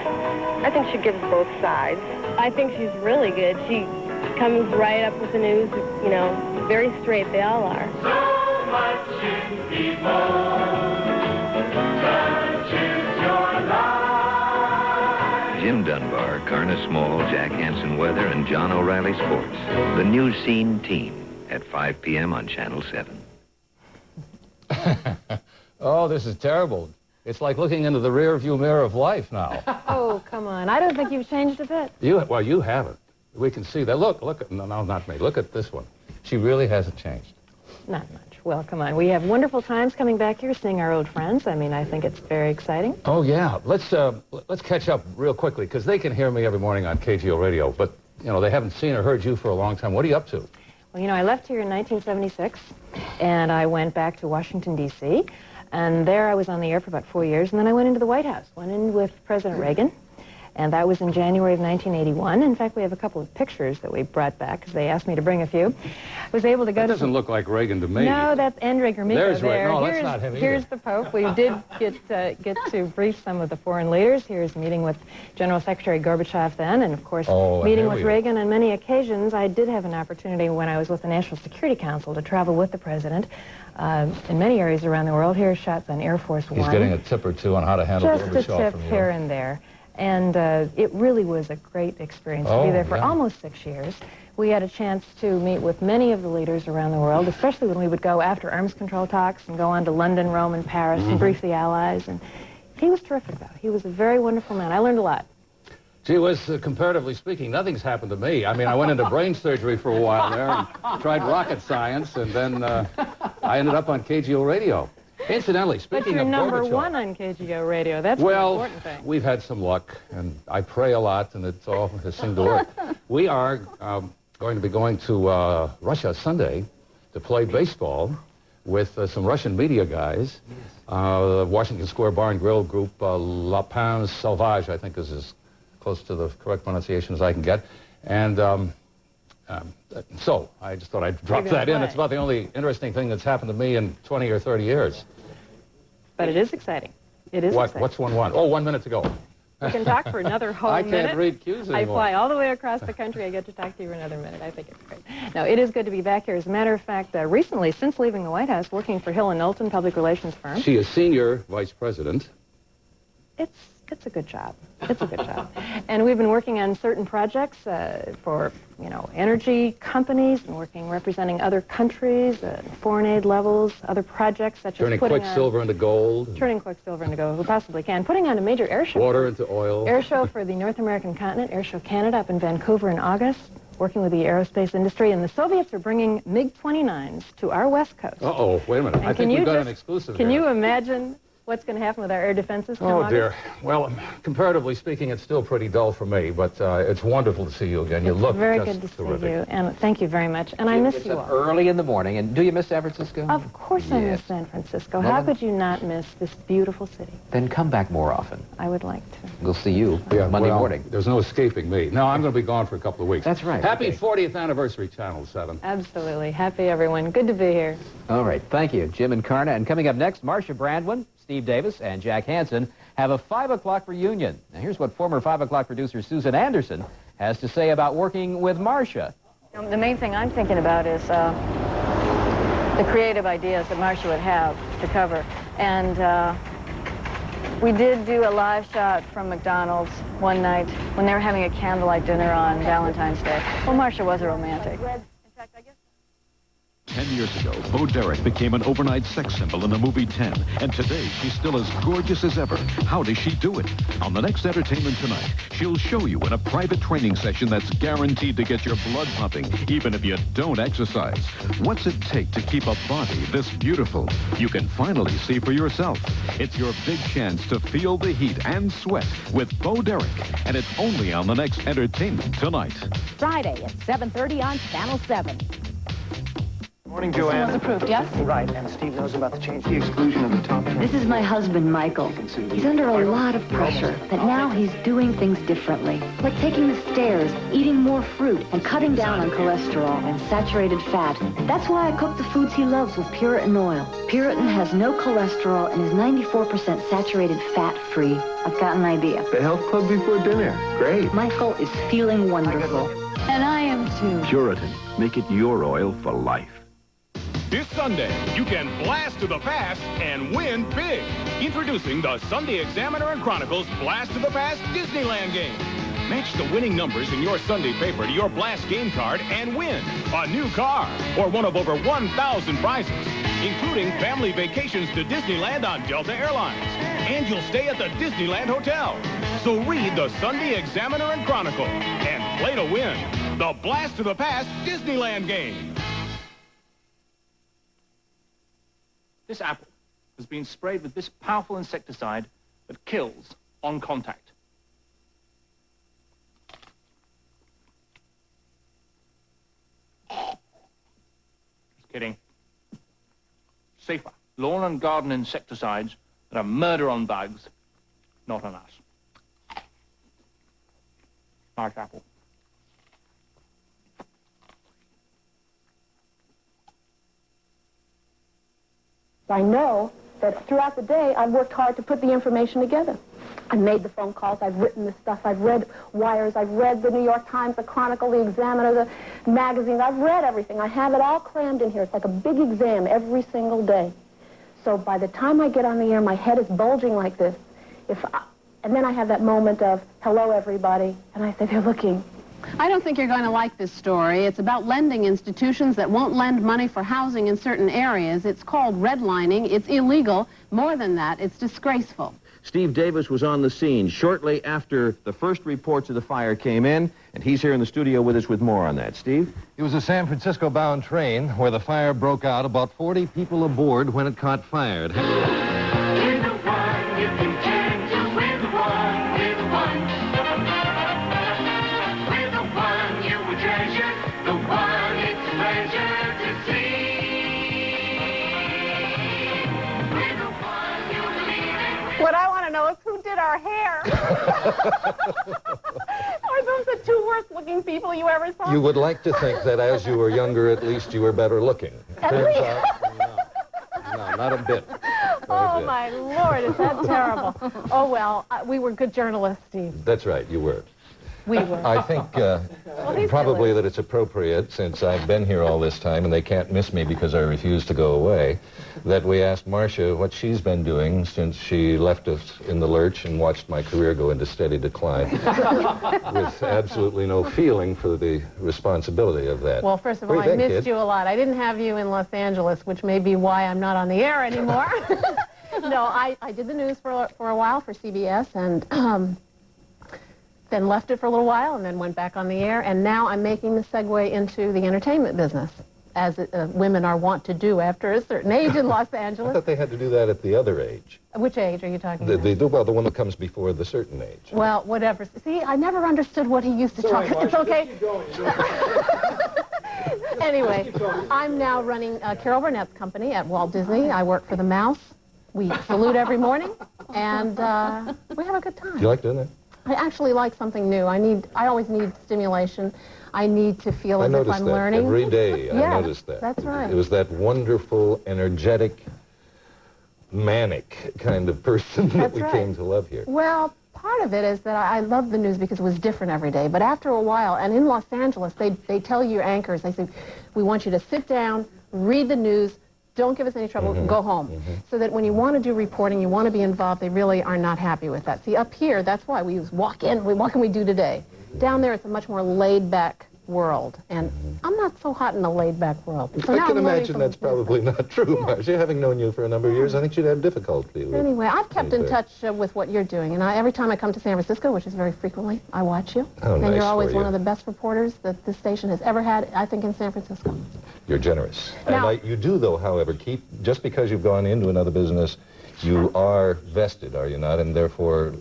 I think she gives both sides. I think she's really good. She comes right up with the news, you know, very straight. They all are. So much in people touches your life. Jim Dunbar, Karna Small, Jack Hansen Weather, and John O'Reilly Sports. The News Scene Team at 5 p.m. on Channel 7. Oh, this is terrible. It's like looking into the rear-view mirror of life now. Oh, come on. I don't think you've changed a bit. Well, you haven't. We can see that. Look, no, not me. Look at this one. She really hasn't changed. Not much. Well, come on. We have wonderful times coming back here, seeing our old friends. I mean, I think it's very exciting. Oh, yeah. Let's catch up real quickly, because they can hear me every morning on KGO Radio, but, you know, they haven't seen or heard you for a long time. What are you up to? Well, you know, I left here in 1976, and I went back to Washington, D.C., and there I was on the air for about 4 years, and then I went into the White House, went in with President Reagan, and that was in January of 1981. In fact, we have a couple of pictures that we brought back because they asked me to bring a few. I was able to go That doesn't look like Reagan to me. No, that's Enrique Gromyko. There's there. No, that's not him either. Here's the Pope. We did get to brief some of the foreign leaders. Here's meeting with General Secretary Gorbachev then, and of course, meeting with Reagan on many occasions. I did have an opportunity when I was with the National Security Council to travel with the president in many areas around the world. Here's shots on Air Force One. He's getting a tip or two on how to handle Gorbachev from you. Just a tip here and there. And it really was a great experience to be there for almost 6 years. We had a chance to meet with many of the leaders around the world, especially when we would go after arms control talks and go on to London, Rome, and Paris and brief the Allies. And he was terrific, though. He was a very wonderful man. I learned a lot. Gee whiz, comparatively speaking, nothing's happened to me. I mean, I went into brain surgery for a while there and tried rocket science, and then I ended up on KGO Radio. Incidentally, speaking of Gorbachev... But you're number one on KGO Radio. That's the important thing. Well, we've had some luck, and I pray a lot, and it all has seemed to work. We are going to be going to Russia Sunday to play baseball with some Russian media guys. The Washington Square Bar and Grill group, La Panse Sauvage, I think is as close to the correct pronunciation as I can get. And so I just thought I'd drop that in. It's about the only interesting thing that's happened to me in 20 or 30 years. But it is exciting. It is exciting. What's 1-1? Oh, 1 minute to go. We can talk for another whole minute. I can't read cues anymore. I fly all the way across the country. I get to talk to you for another minute. I think it's great. No, it is good to be back here. As a matter of fact, recently, since leaving the White House, working for Hill & Knowlton Public Relations Firm. She is senior vice president. It's a good job. It's a good job. And we've been working on certain projects for, you know, energy companies and representing other countries, foreign aid levels, other projects such as turning quicksilver into gold. Turning quicksilver into gold, we possibly can. Putting on a major air show. Water into oil. Air show for the North American continent, Air Show Canada up in Vancouver in August, working with the aerospace industry. And the Soviets are bringing MiG-29s to our west coast. Uh-oh, wait a minute. I think we've got an exclusive Can here. you imagine what's going to happen with our air defenses? Oh, dear. Well, comparatively speaking, it's still pretty dull for me, but it's wonderful to see you again. You look very just good to terrific. see you, and thank you very much. And I miss you all. Early in the morning. And do you miss San Francisco? Of course I miss San Francisco. How could you not miss this beautiful city? Then come back more often. I would like to. We'll see you Monday morning. There's no escaping me. No, I'm going to be gone for a couple of weeks. That's right. Happy 40th anniversary, Channel 7. Absolutely. Happy, everyone. Good to be here. All right. Thank you, Jim and Karna. And coming up next, Marcia Brandwin, Steve Davis, and Jack Hansen have a 5 o'clock reunion. Now, here's what former 5 o'clock producer Susan Anderson has to say about working with Marcia. The main thing I'm thinking about is the creative ideas that Marcia would have to cover. And we did do a live shot from McDonald's one night when they were having a candlelight dinner on Valentine's Day. Well, Marcia was a romantic. In fact, I guess 10 years ago, Bo Derek became an overnight sex symbol in the movie 10. And today, she's still as gorgeous as ever. How does she do it? On the next Entertainment Tonight, she'll show you in a private training session that's guaranteed to get your blood pumping, even if you don't exercise. What's it take to keep a body this beautiful? You can finally see for yourself. It's your big chance to feel the heat and sweat with Bo Derek. And it's only on the next Entertainment Tonight. Friday at 7:30 on Channel 7. Morning, Joanne. Was approved, yes? Right, and Steve knows about the change, the exclusion of the top 10. This is my husband, Michael. He's under a lot of pressure, but now he's doing things differently. Like taking the stairs, eating more fruit, and cutting down on cholesterol and saturated fat. That's why I cook the foods he loves with Puritan oil. Puritan has no cholesterol and is 94% saturated fat-free. I've got an idea. The health club before dinner. Great. Michael is feeling wonderful. And I am too. Puritan. Make it your oil for life. This Sunday, you can blast to the past and win big. Introducing the Sunday Examiner and Chronicles Blast to the Past Disneyland game. Match the winning numbers in your Sunday paper to your Blast game card and win a new car or one of over 1,000 prizes, including family vacations to Disneyland on Delta Airlines. And you'll stay at the Disneyland Hotel. So read the Sunday Examiner and Chronicle and play to win the Blast to the Past Disneyland game. This apple has been sprayed with this powerful insecticide that kills on contact. Just kidding. Safer. Lawn and garden insecticides that are murder on bugs, not on us. Nice apple. I know that throughout the day, I've worked hard to put the information together. I've made the phone calls, I've written the stuff, I've read wires, I've read the New York Times, the Chronicle, the Examiner, the magazines. I've read everything. I have it all crammed in here. It's like a big exam every single day. So by the time I get on the air, my head is bulging like this. And then I have that moment of, hello, everybody, and I say, they're looking. I don't think you're going to like this story. It's about lending institutions that won't lend money for housing in certain areas. It's called redlining. It's illegal. More than that, it's disgraceful. Steve Davis was on the scene shortly after the first reports of the fire came in, and he's here in the studio with us with more on that. Steve? It was a San Francisco-bound train where the fire broke out. About 40 people aboard when it caught fire. What I want to know is who did our hair? Are those the two worst-looking people you ever saw? You would like to think that as you were younger, at least you were better looking. Turns out, no, not a bit. Oh, my Lord, is that terrible? Oh, well, we were good journalists, Steve. That's right, you were. We were. I think probably that it's appropriate, since I've been here all this time and they can't miss me because I refuse to go away, that we ask Marcia what she's been doing since she left us in the lurch and watched my career go into steady decline with absolutely no feeling for the responsibility of that. Well, first of all, I missed you a lot. I didn't have you in Los Angeles, which may be why I'm not on the air anymore. No, I did the news for a while for CBS, and then left it for a little while and then went back on the air, and now I'm making the segue into the entertainment business, as women are wont to do after a certain age in Los Angeles. I thought they had to do that at the other age. Which age are you talking about? Well, the one that comes before the certain age. Well, whatever. See, I never understood what he used to talk about. It's okay. Anyway, I'm now running Carol Burnett's company at Walt Disney. I work for the Mouse. We salute every morning, and we have a good time. Do you like doing that? I actually like something new. I always need stimulation. I need to feel as if I'm learning. Every day. Yes, I noticed that. That's right. It was that wonderful, energetic, manic kind of person that we came to love here. Well, part of it is that I love the news because it was different every day. But after a while, and in Los Angeles, they tell your anchors, they say, we want you to sit down, read the news, don't give us any trouble, go home. So that when you want to do reporting, you want to be involved, they really are not happy with that. See, up here, that's why we use walk in, what can we do today? Down there, it's a much more laid-back world, and I'm not so hot in the laid-back world. So I now can I'm learning imagine from that's probably not true, Marcia. Having known you for a number of years, I think she'd have difficulty with Anyway, I've kept in laid-back. touch with what you're doing, and every time I come to San Francisco, which is very frequently, I watch you. Oh, and nice you're always for one you. of the best reporters that this station has ever had, I think, in San Francisco. You're generous. Now- And you do, though, however, just because you've gone into another business, you are vested, are you not, and therefore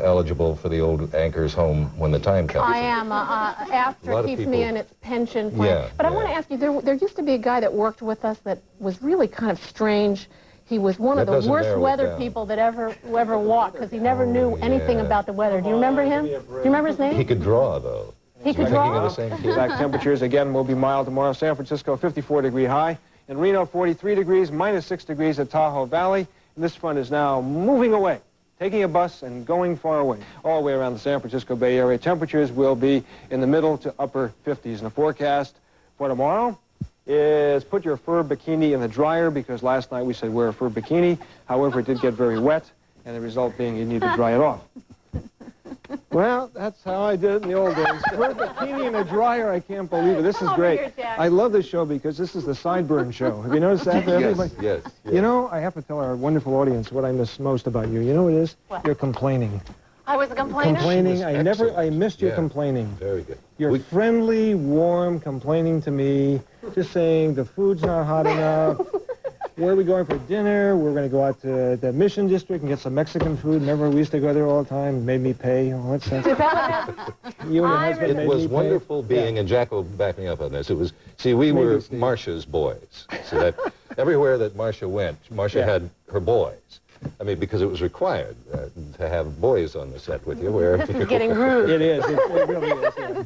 eligible for the old anchor's home when the time comes. I am. A lot Astor of keeps people- me in its pension plan. Yeah, but I yeah. want to ask you, there used to be a guy that worked with us that was really kind of strange. He was one of That the doesn't worst narrow it weather down. people that ever walked, because he never knew anything yeah. about the weather. Do you remember him? Do you remember his name? He could draw, though. He could You're thinking draw? of the same kid? Back temperatures again will be mild tomorrow. San Francisco, 54-degree high. In Reno, 43 degrees, minus 6 degrees at Tahoe Valley. And this front is now moving away, taking a bus and going far away. All the way around the San Francisco Bay Area. Temperatures will be in the middle to upper 50s. And the forecast for tomorrow is put your fur bikini in the dryer, because last night we said wear a fur bikini. However, it did get very wet, and the result being you need to dry it off. Well, that's how I did it in the old days. Fur bikini in a dryer, I can't believe it. This is Come over great. here, Jack. I love this show because this is the sideburn show. Have you noticed that? Everybody- Yes. You know, I have to tell our wonderful audience what I miss most about you. You know what it is? What? You're complaining. I was a complainer? Complaining. I Excellent. missed your Yeah. complaining. Very good. You're friendly, warm, complaining to me, just saying the food's not hot enough. Where are we going for dinner? We're going to go out to the Mission District and get some Mexican food. Remember, we used to go there all the time. Made me pay. Oh, that's Is that what happened? You and your husband It made was me pay. wonderful being, and Jack will back me up on this. It was, see, we Maybe, were Steve. Marcia's boys. So that everywhere that Marcia went, Marcia Yeah. had her boys. I mean, because it was required to have boys on the set with you. Where This is getting rude. It is. It really is. Yeah.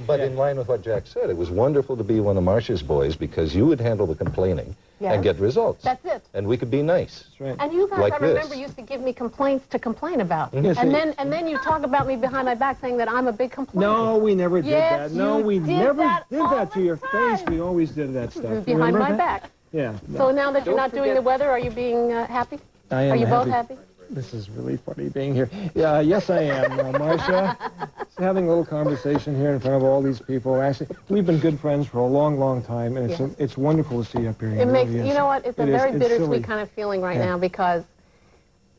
But in line with what Jack said, it was wonderful to be one of Marcia's boys because you would handle the complaining Yes. and get results. That's it. And we could be nice. That's right. And you guys, Like I remember, this. used to give me complaints to complain about. Yes, and you- then you talk about me behind my back saying that I'm a big complainer. No, we never did Yes, that. No, you we did never that did all that to the your face. time. We always did that stuff. Behind Remember my that? back. Yeah. So now that you're Don't not doing forget- the weather, are you being happy? I am Are you both happy? This is really funny being here. Yeah, yes, I am, Marcia. Just having a little conversation here in front of all these people. Actually, we've been good friends for a long, long time, and Yes. it's wonderful to see you up here. It makes, really is. you know what, it's a It is. very It's bittersweet silly. kind of feeling right Yeah. now, because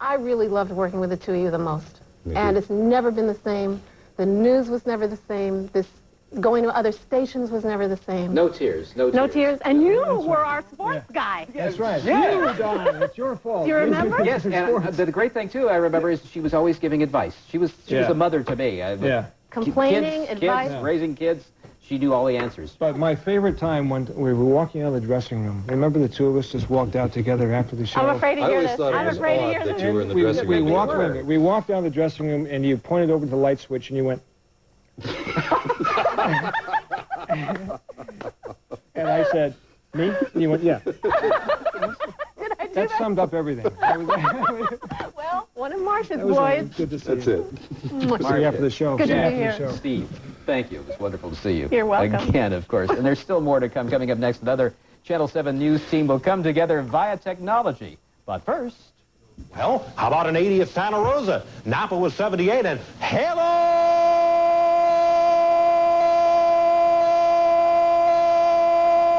I really loved working with the two of you the most. Me And too. it's never been the same. The news was never the same. This going to other stations was never the same. No tears. No tears. No tears. And you were our sports guy. That's right. Yeah. You, Don, it's your fault. Do you remember? Yes, and the great thing, too, I remember, is she was always giving advice. She was Yeah. a mother to me. Yeah. Complaining, kids, advice. raising kids. She knew all the answers. But my favorite time when we were walking out of the dressing room. Remember the two of us just walked out together after the show? I'm afraid to I hear always this. thought it I'm was afraid to odd hear that this. you were in the we, dressing we room. walked You were. around, we walked down the dressing room, and you pointed over to the light switch, and you went. And I said, me? And you went, yeah. Did I do That summed up everything. Well, one of Marcia's That was boys. good to see That's you. it. See you after the show. Good to See you be after here. the show. Steve, thank you. It was wonderful to see you. You're welcome. Again, of course. And there's still more to come. Coming up next, another Channel 7 News team will come together via technology. But first... Well, how about an 80 at Santa Rosa? Napa was 78, and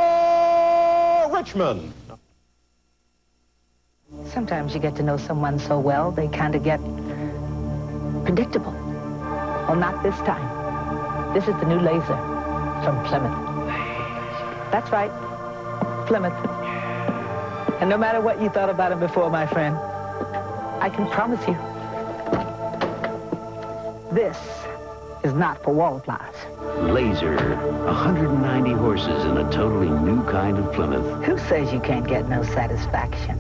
hello, Richmond. Sometimes you get to know someone so well, they kind of get predictable. Well, not this time. This is the new Laser from Plymouth. That's right, Plymouth. And no matter what you thought about him before, my friend, I can promise you, this is not for wallflowers. Laser, 190 horses in a totally new kind of Plymouth. Who says you can't get no satisfaction?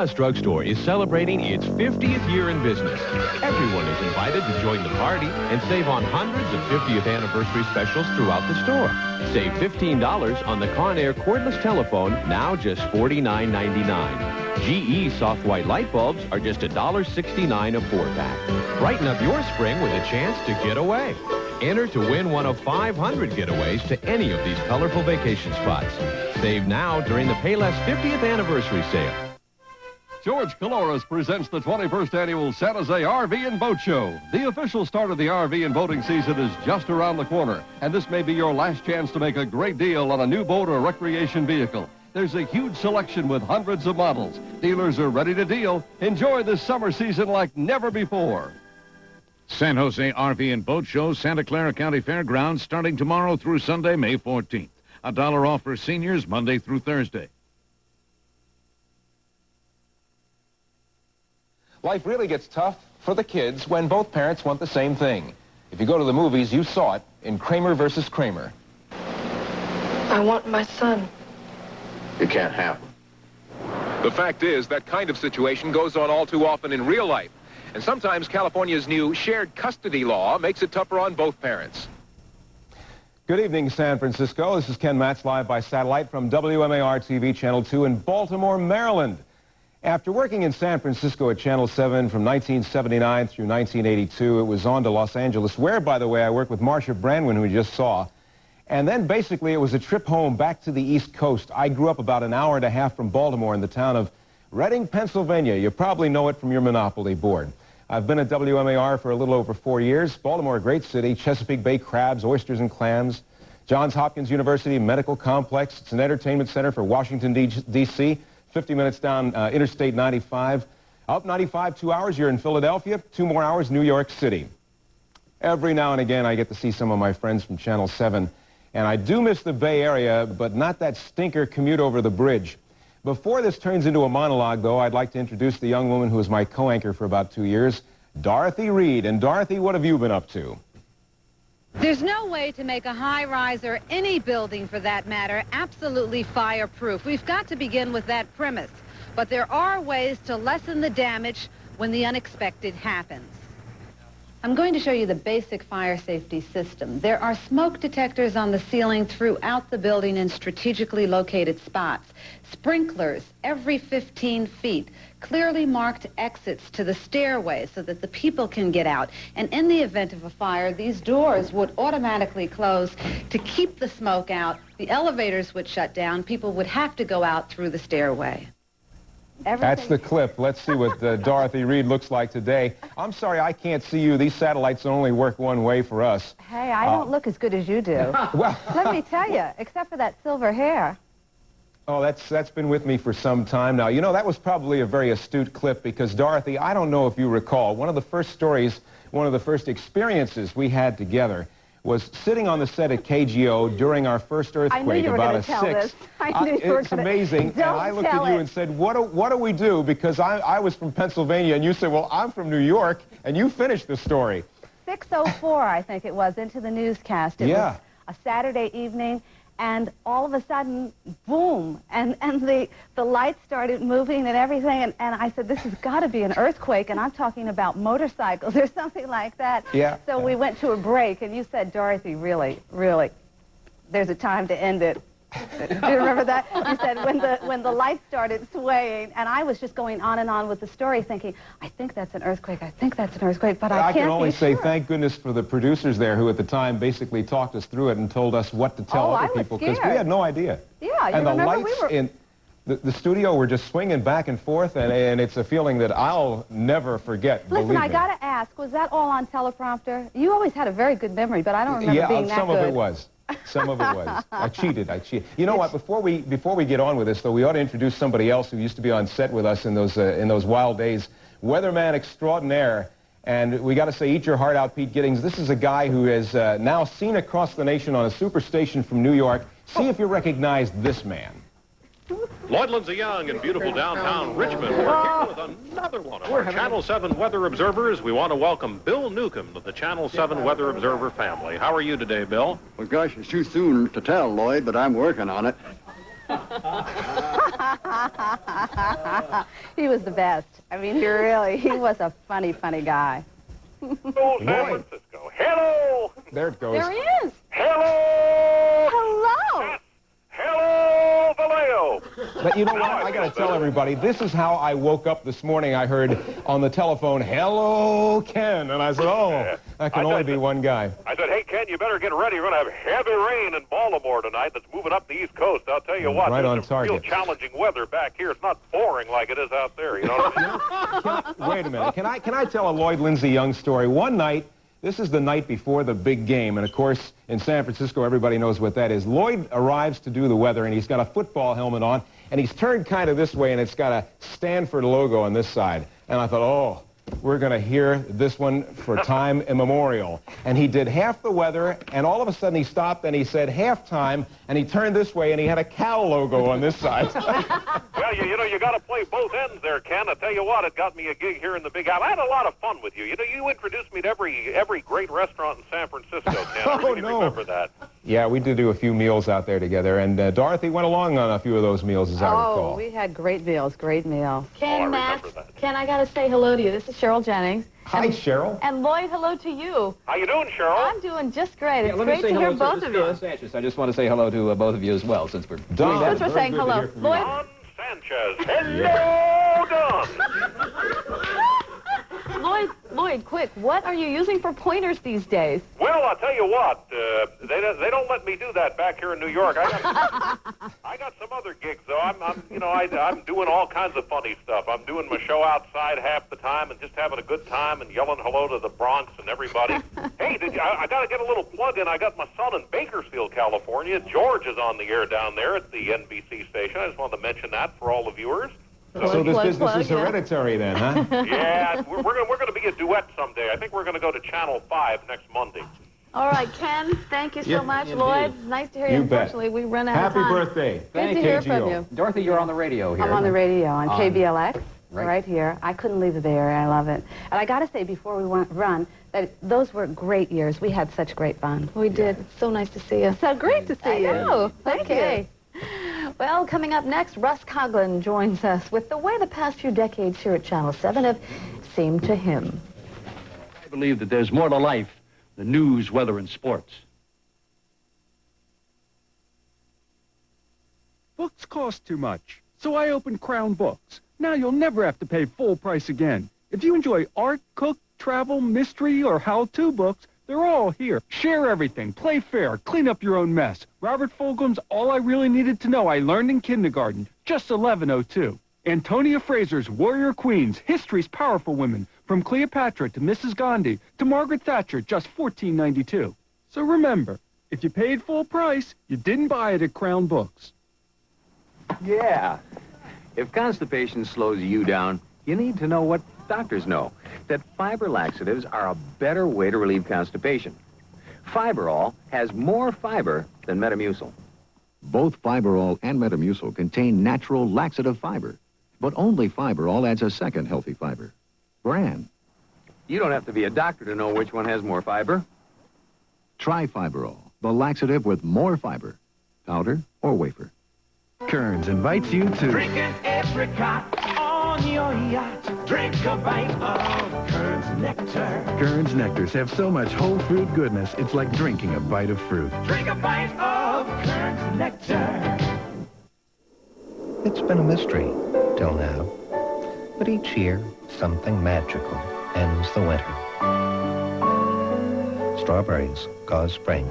Payless Drugstore is celebrating its 50th year in business. Everyone is invited to join the party and save on hundreds of 50th anniversary specials throughout the store. Save $15 on the Conair cordless telephone, now just $49.99. GE soft white light bulbs are just $1.69 a 4-pack. Brighten up your spring with a chance to get away. Enter to win one of 500 getaways to any of these colorful vacation spots. Save now during the Payless 50th anniversary sale. George Caloris presents the 21st Annual San Jose RV and Boat Show. The official start of the RV and boating season is just around the corner, and this may be your last chance to make a great deal on a new boat or recreation vehicle. There's a huge selection with hundreds of models. Dealers are ready to deal. Enjoy this summer season like never before. San Jose RV and Boat Show, Santa Clara County Fairgrounds, starting tomorrow through Sunday, May 14th. $1 off for seniors Monday through Thursday. Life really gets tough for the kids when both parents want the same thing. If you go to the movies, you saw it in Kramer versus Kramer. I want my son. You can't have him. The fact is, that kind of situation goes on all too often in real life. And sometimes California's new shared custody law makes it tougher on both parents. Good evening, San Francisco. This is Ken Matz live by satellite from WMAR-TV Channel 2 in Baltimore, Maryland. After working in San Francisco at Channel 7 from 1979 through 1982, it was on to Los Angeles, where, by the way, I worked with Marcia Brandwin, who we just saw. And then, basically, it was a trip home back to the East Coast. I grew up about an hour and a half from Baltimore in the town of Reading, Pennsylvania. You probably know it from your Monopoly board. I've been at WMAR for a little over 4 years. Baltimore, a great city. Chesapeake Bay crabs, oysters, and clams. Johns Hopkins University Medical Complex. It's an entertainment center for Washington, D.C., 50 minutes down Interstate 95. Up 95, 2 hours, you're in Philadelphia. 2 more hours, New York City. Every now and again, I get to see some of my friends from Channel 7. And I do miss the Bay Area, but not that stinker commute over the bridge. Before this turns into a monologue, though, I'd like to introduce the young woman who was my co-anchor for about 2 years, Dorothy Reed. And Dorothy, what have you been up to? There's no way to make a high-rise or any building, for that matter, absolutely fireproof. We've got to begin with that premise. But there are ways to lessen the damage when the unexpected happens. I'm going to show you the basic fire safety system. There are smoke detectors on the ceiling throughout the building in strategically located spots. Sprinklers every 15 feet. Clearly marked exits to the stairway so that the people can get out. And in the event of a fire, these doors would automatically close to keep the smoke out. The elevators would shut down. People would have to go out through the stairway. That's the clip. Let's see what Dorothy Reed looks like today. I'm sorry I can't see you. These satellites only work one way for us. Hey, I don't look as good as you do. Well, let me tell you, except for that silver hair. Oh, that's been with me for some time now. You know, that was probably a very astute clip because, Dorothy, I don't know if you recall, one of the first stories, one of the first experiences we had together was sitting on the set at KGO during our first earthquake, about a 6. It's amazing. And I looked at you and said, what do we do? Because I was from Pennsylvania, and you said, well, I'm from New York, and you finished the story. 6:04, I think it was, into the newscast. It was a Saturday evening, and all of a sudden, boom, and the lights started moving and everything, and I said, this has got to be an earthquake, and I'm talking about motorcycles or something like that. Yeah. So we went to a break, and you said, Dorothy, really, there's a time to end it. Do you remember that? You said when the lights started swaying, and I was just going on and on with the story thinking, I think that's an earthquake, I think that's an earthquake, but I can't be sure. I can only say thank goodness for the producers there who at the time basically talked us through it and told us what to tell other people because we had no idea. Yeah, and the lights in the studio were just swinging back and forth, and it's a feeling that I'll never forget. Listen, I got to ask, was that all on teleprompter? You always had a very good memory, but I don't remember being that good. Yeah, some of it was. Some of it was. I cheated. You know what? Before we get on with this, though, we ought to introduce somebody else who used to be on set with us in those wild days, weatherman extraordinaire. And we got to say, eat your heart out, Pete Giddings. This is a guy who is now seen across the nation on a superstation from New York. See if you recognize this man. Lloyd Lindsay Young in beautiful downtown Richmond. We're here with another one of our Channel 7 weather observers. We want to welcome Bill Newcomb to the Channel 7 weather observer family. How are you today, Bill? Well, gosh, it's too soon to tell, Lloyd, but I'm working on it. He was the best. I mean, he was a funny, funny guy. Oh, San Francisco. Hello! There it goes. There he is. Hello! Hello! Hello, Vallejo! But you know what? I got to tell everybody, this is how I woke up this morning. I heard on the telephone, "Hello, Ken." And I said, oh, that can only be one guy. I said, hey, Ken, you better get ready. You're going to have heavy rain in Baltimore tonight that's moving up the East Coast. I'll tell you what, Right on there's some real target. challenging weather back here. It's not boring like it is out there, you know what I mean? Wait a minute. Can I tell a Lloyd Lindsay Young story? One night, this is the night before the big game, and of course, in San Francisco, everybody knows what that is. Lloyd arrives to do the weather, and he's got a football helmet on, and he's turned kind of this way, and it's got a Stanford logo on this side. And I thought, oh, we're going to hear this one for time immemorial. And he did half the weather, and all of a sudden he stopped, and he said halftime, and he turned this way, and he had a Cal logo on this side. Well, you know, you got to play both ends there, Ken. I tell you what, it got me a gig here in the Big Apple. I had a lot of fun with you. You know, you introduced me to every great restaurant in San Francisco, Ken. I really remember that. Yeah, we did do a few meals out there together, and Dorothy went along on a few of those meals, as I recall. Oh, we had great meals, great meals. Ken, Matt, Ken, I got to say hello to you. This is Cheryl Jennings. Hi, Cheryl. And Lloyd, hello to you. How you doing, Cheryl? I'm doing just great. It's let me great say to hello hear both of you. Don Sanchez. I just want to say hello to both of you as well, since we're doing that. Since we're saying hello. Lloyd? Don Sanchez. Hello, Don. Lloyd, quick, what are you using for pointers these days? Well, I'll tell you what, they don't let me do that back here in New York. I got some other gigs though. I'm doing all kinds of funny stuff. I'm doing my show outside half the time and just having a good time and yelling hello to the Bronx and everybody. Hey, I got to get a little plug in. I got my son in Bakersfield, California. George is on the air down there at the NBC station. I just wanted to mention that for all the viewers. So this business is hereditary then, huh? Yeah, we're going to be a duet someday. I think we're going to go to Channel 5 next Monday. All right, Ken, thank you so much. indeed. Lloyd, nice to hear you. You bet. Unfortunately, we run out of time. Happy birthday. Good to hear from you. Dorothy, you're on the radio here. I'm on the radio on KBLX, Right. right here. I couldn't leave the Bay Area. I love it. And I got to say, before we run, that those were great years. We had such great fun. We did. It's so nice to see you. So great to see you. I know. Thank you. Well, coming up next, Russ Coughlin joins us with the way the past few decades here at Channel 7 have seemed to him. I believe that there's more to life than news, weather, and sports. Books cost too much, so I opened Crown Books. Now you'll never have to pay full price again. If you enjoy art, cook, travel, mystery, or how-to books, they're all here. Share everything, play fair, clean up your own mess. Robert Fulgham's All I Really Needed to Know I Learned in Kindergarten, just $11.02. Antonia Fraser's Warrior Queens, History's Powerful Women, from Cleopatra to Mrs. Gandhi to Margaret Thatcher, just $14.92. So remember, if you paid full price, you didn't buy it at Crown Books. Yeah. If constipation slows you down, you need to know what doctors know, that fiber laxatives are a better way to relieve constipation. Fiberall has more fiber than Metamucil. Both Fiberall and Metamucil contain natural laxative fiber, but only Fiberall adds a second healthy fiber, bran. You don't have to be a doctor to know which one has more fiber. Try Fiberall, the laxative with more fiber, powder or wafer. Kearns invites you to Drink an apricot on your yacht. Drink a bite of Kearns Nectar. Kearns Nectars have so much whole fruit goodness, it's like drinking a bite of fruit. Drink a bite of Kearns Nectar. It's been a mystery till now. But each year, something magical ends the winter. Strawberries cause spring.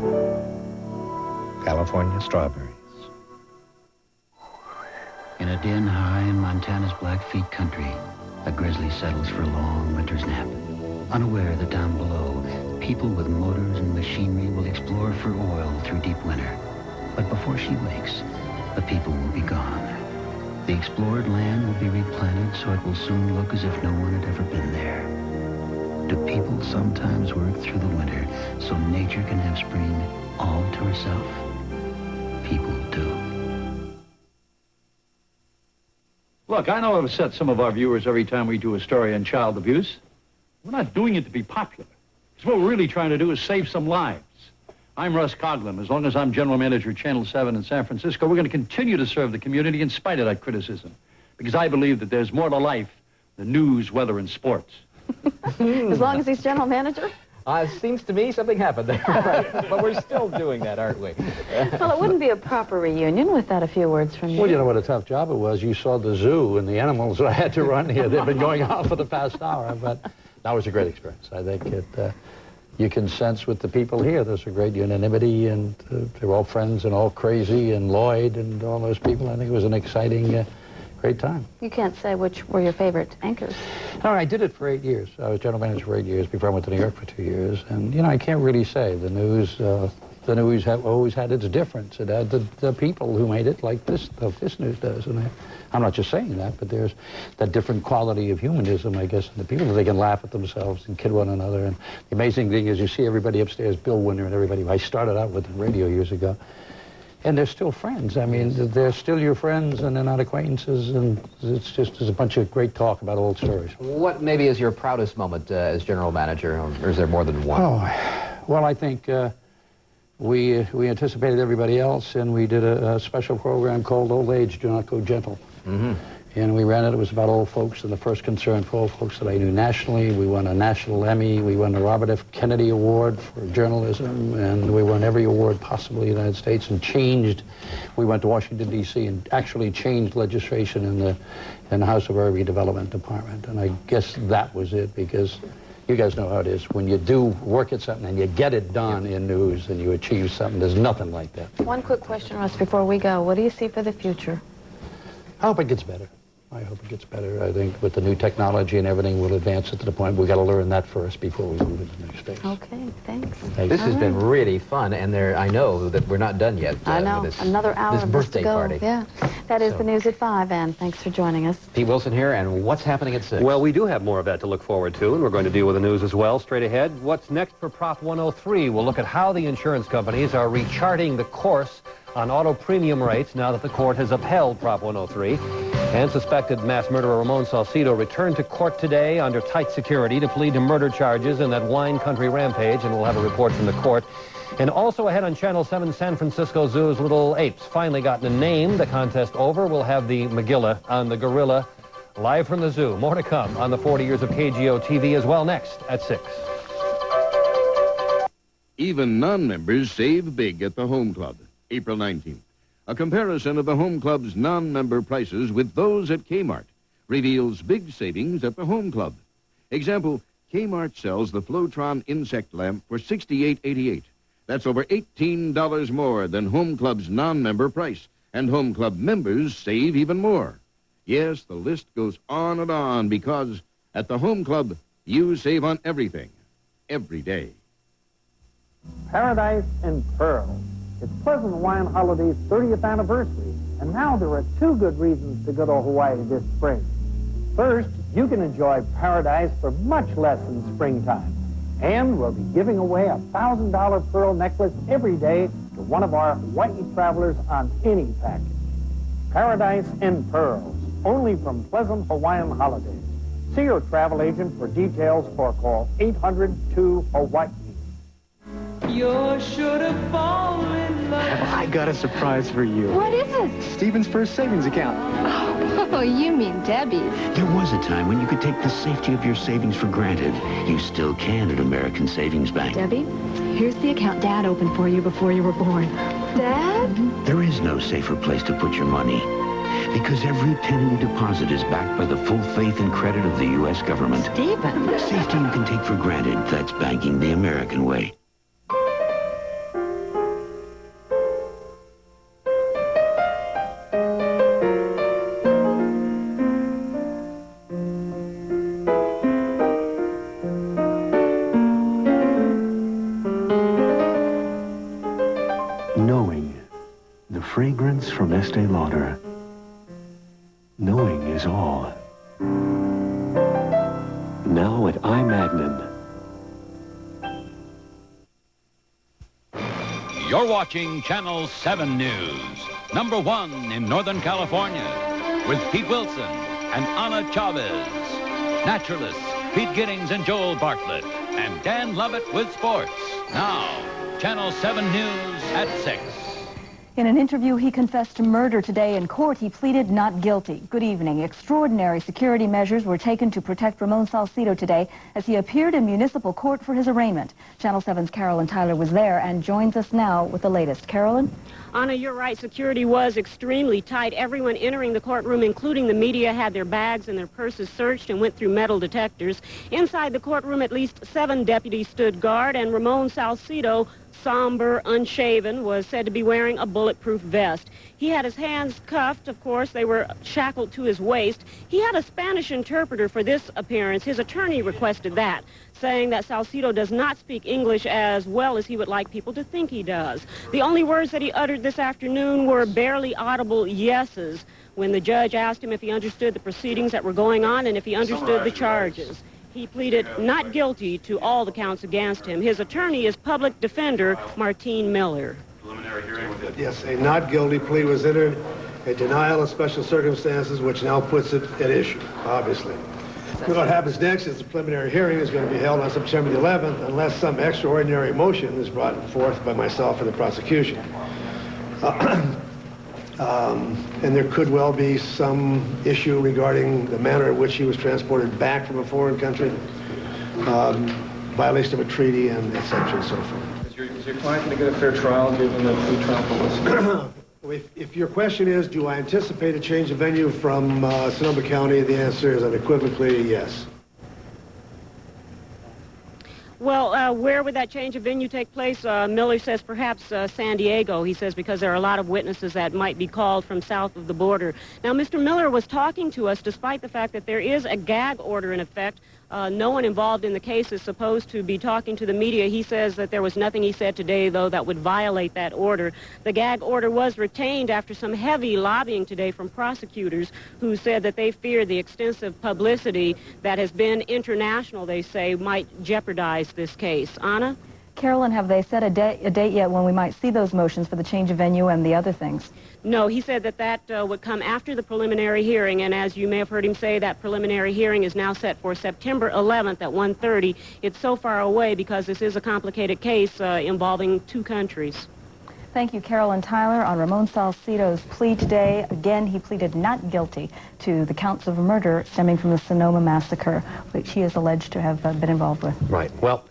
California strawberries. In a den high in Montana's Blackfeet country, a grizzly settles for a long winter's nap. Unaware that down below, people with motors and machinery will explore for oil through deep winter. But before she wakes, the people will be gone. The explored land will be replanted so it will soon look as if no one had ever been there. Do people sometimes work through the winter so nature can have spring all to herself? People do. Look, I know I've upset some of our viewers every time we do a story on child abuse. We're not doing it to be popular. Because what we're really trying to do is save some lives. I'm Russ Coughlin. As long as I'm general manager of Channel 7 in San Francisco, we're going to continue to serve the community in spite of that criticism. Because I believe that there's more to life than news, weather, and sports. As long as he's general manager? It seems to me something happened there. Right. But we're still doing that, aren't we? Well, it wouldn't be a proper reunion without a few words from you. Well, you know what a tough job it was. You saw the zoo and the animals that I had to run here. They've been going on for the past hour, but that was a great experience. I think you can sense with the people here, there's a great unanimity, and they're all friends and all crazy, and Lloyd and all those people. I think it was an exciting, great time. You can't say which were your favorite anchors. No, I did it for 8 years. I was general manager for 8 years before I went to New York for 2 years. And, you know, I can't really say. The news have always had its difference. It had the people who made it like this news does. And I'm not just saying that, but there's that different quality of humanism, I guess, in the people, that they can laugh at themselves and kid one another. And the amazing thing is you see everybody upstairs, Bill Winter and everybody who I started out with in radio years ago. And they're still friends. I mean, they're still your friends, and they're not acquaintances, and it's a bunch of great talk about old stories. What maybe is your proudest moment as general manager, or is there more than one? Oh, well, I think we anticipated everybody else, and we did a special program called Old Age Do Not Go Gentle. Mm-hmm. And we ran it. It was about old folks, and the first concern for old folks that I knew nationally. We won a national Emmy. We won the Robert F. Kennedy Award for journalism, and we won every award possible in the United States, and changed. We went to Washington, D.C., and actually changed legislation in the House of Urban Development Department. And I guess that was it, because you guys know how it is. When you do work at something and you get it done in news and you achieve something, there's nothing like that. One quick question, Russ, before we go. What do you see for the future? I hope it gets better. I hope it gets better. I think with the new technology and everything, we'll advance it to the point we've got to learn that first before we move into the next stage. Okay, thanks. This has been really fun, and I know that we're not done yet. I know. Another hour this birthday to go. Party. Yeah. That is the news at 5, and thanks for joining us. Pete Wilson here, and what's happening at 6? Well, we do have more of that to look forward to, and we're going to deal with the news as well. Straight ahead, what's next for Prop 103? We'll look at how the insurance companies are recharting the course on auto premium rates now that the court has upheld Prop 103. And suspected mass murderer Ramon Salcido returned to court today under tight security to plead to murder charges in that wine country rampage, and we'll have a report from the court. And also ahead on Channel 7, San Francisco Zoo's Little Apes finally gotten a name. The contest over. We'll have the Megillah on the gorilla live from the zoo. More to come on the 40 years of KGO TV as well next at 6. Even non-members save big at the Home Club. April 19th. A comparison of the Home Club's non-member prices with those at Kmart reveals big savings at the Home Club. Example, Kmart sells the Flowtron insect lamp for $68.88. That's over $18 more than Home Club's non-member price, and Home Club members save even more. Yes, the list goes on and on, because at the Home Club, you save on everything, every day. Paradise and Pearl. It's Pleasant Hawaiian Holiday's 30th anniversary, and now there are 2 good reasons to go to Hawaii this spring. First, you can enjoy Paradise for much less than springtime, and we'll be giving away a $1,000 pearl necklace every day to one of our Hawaii travelers on any package. Paradise and Pearls, only from Pleasant Hawaiian Holidays. See your travel agent for details or call 800-2-HAWAII. You're sure to fall in love. Have I got a surprise for you? What is it? Stephen's first savings account. Oh, you mean Debbie's. There was a time when you could take the safety of your savings for granted. You still can at American Savings Bank. Debbie, here's the account Dad opened for you before you were born. Dad? There is no safer place to put your money, because every penny you deposit is backed by the full faith and credit of the U.S. government. Stephen. Safety you can take for granted. That's banking the American way. Knowing, the fragrance from Estee Lauder. Knowing is all. Now at iMagnin. You're watching Channel 7 News, #1 in Northern California, with Pete Wilson and Ana Chavez. Naturalists Pete Giddings and Joel Bartlett, and Dan Lovett with sports. Now, Channel 7 News at 6. In an interview, he confessed to murder today in court. He pleaded not guilty. Good evening. Extraordinary security measures were taken to protect Ramon Salcido today as he appeared in municipal court for his arraignment. Channel 7's Carolyn Tyler was there and joins us now with the latest. Carolyn? Anna, you're right. Security was extremely tight. Everyone entering the courtroom, including the media, had their bags and their purses searched and went through metal detectors. Inside the courtroom, at least 7 deputies stood guard, and Ramon Salcido, somber, unshaven, was said to be wearing a bulletproof vest. He had his hands cuffed. Of course, they were shackled to his waist. He had a Spanish interpreter for this appearance. His attorney requested that, saying that Salcido does not speak English as well as he would like people to think he does. The only words that he uttered this afternoon were barely audible yeses when the judge asked him if he understood the proceedings that were going on and if he understood the charges. He pleaded not guilty to all the counts against him. His attorney is public defender Martine Miller. Yes, a not guilty plea was entered, a denial of special circumstances, which now puts it at issue, obviously. What happens next is the preliminary hearing is going to be held on September the 11th unless some extraordinary motion is brought forth by myself and the prosecution. And there could well be some issue regarding the manner in which he was transported back from a foreign country, violation of a treaty, and et cetera and so forth. Is your client going to get a fair trial given the pre-trial publicity? If your question is, do I anticipate a change of venue from Sonoma County, the answer is unequivocally yes. Well, where would that change of venue take place? Miller says perhaps San Diego, he says, because there are a lot of witnesses that might be called from south of the border. Now, Mr. Miller was talking to us despite the fact that there is a gag order in effect. No one involved in the case is supposed to be talking to the media. He says that there was nothing he said today, though, that would violate that order. The gag order was retained after some heavy lobbying today from prosecutors who said that they fear the extensive publicity that has been international, they say, might jeopardize this case. Anna? Carolyn, have they set a date yet when we might see those motions for the change of venue and the other things? No, he said that that would come after the preliminary hearing, and as you may have heard him say, that preliminary hearing is now set for September 11th at 1:30. It's so far away because this is a complicated case involving 2 countries. Thank you, Carolyn Tyler. On Ramon Salcido's plea today, again, he pleaded not guilty to the counts of murder stemming from the Sonoma massacre, which he is alleged to have been involved with. Right. Well,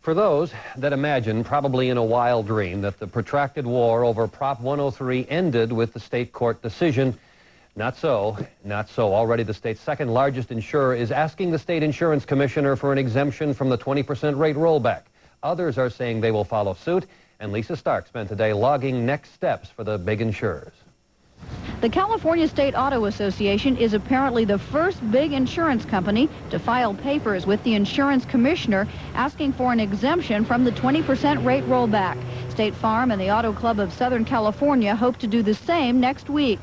for those that imagine, probably in a wild dream, that the protracted war over Prop 103 ended with the state court decision, not so. Not so. Already the state's second largest insurer is asking the state insurance commissioner for an exemption from the 20% rate rollback. Others are saying they will follow suit, and Lisa Stark spent today logging next steps for the big insurers. The California State Auto Association is apparently the first big insurance company to file papers with the insurance commissioner asking for an exemption from the 20% rate rollback. State Farm and the Auto Club of Southern California hope to do the same next week.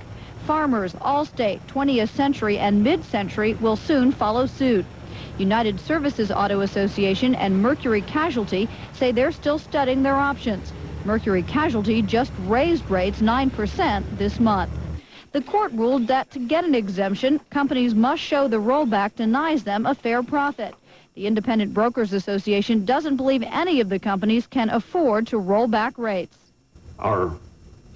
Farmers, Allstate, 20th Century, and Mid-Century will soon follow suit. United Services Auto Association and Mercury Casualty say they're still studying their options. Mercury Casualty just raised rates 9% this month. The court ruled that to get an exemption, companies must show the rollback denies them a fair profit. The Independent Brokers Association doesn't believe any of the companies can afford to roll back rates. Our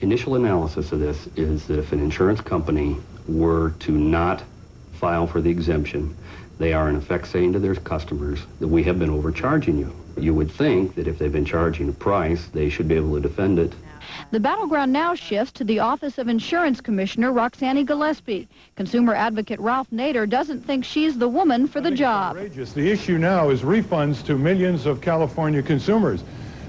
initial analysis of this is that if an insurance company were to not file for the exemption, they are in effect saying to their customers that we have been overcharging you. You would think that if they've been charging a price, they should be able to defend it. The battleground now shifts to the Office of Insurance Commissioner Roxanne Gillespie. Consumer advocate Ralph Nader doesn't think she's the woman for the job. The issue now is refunds to millions of California consumers.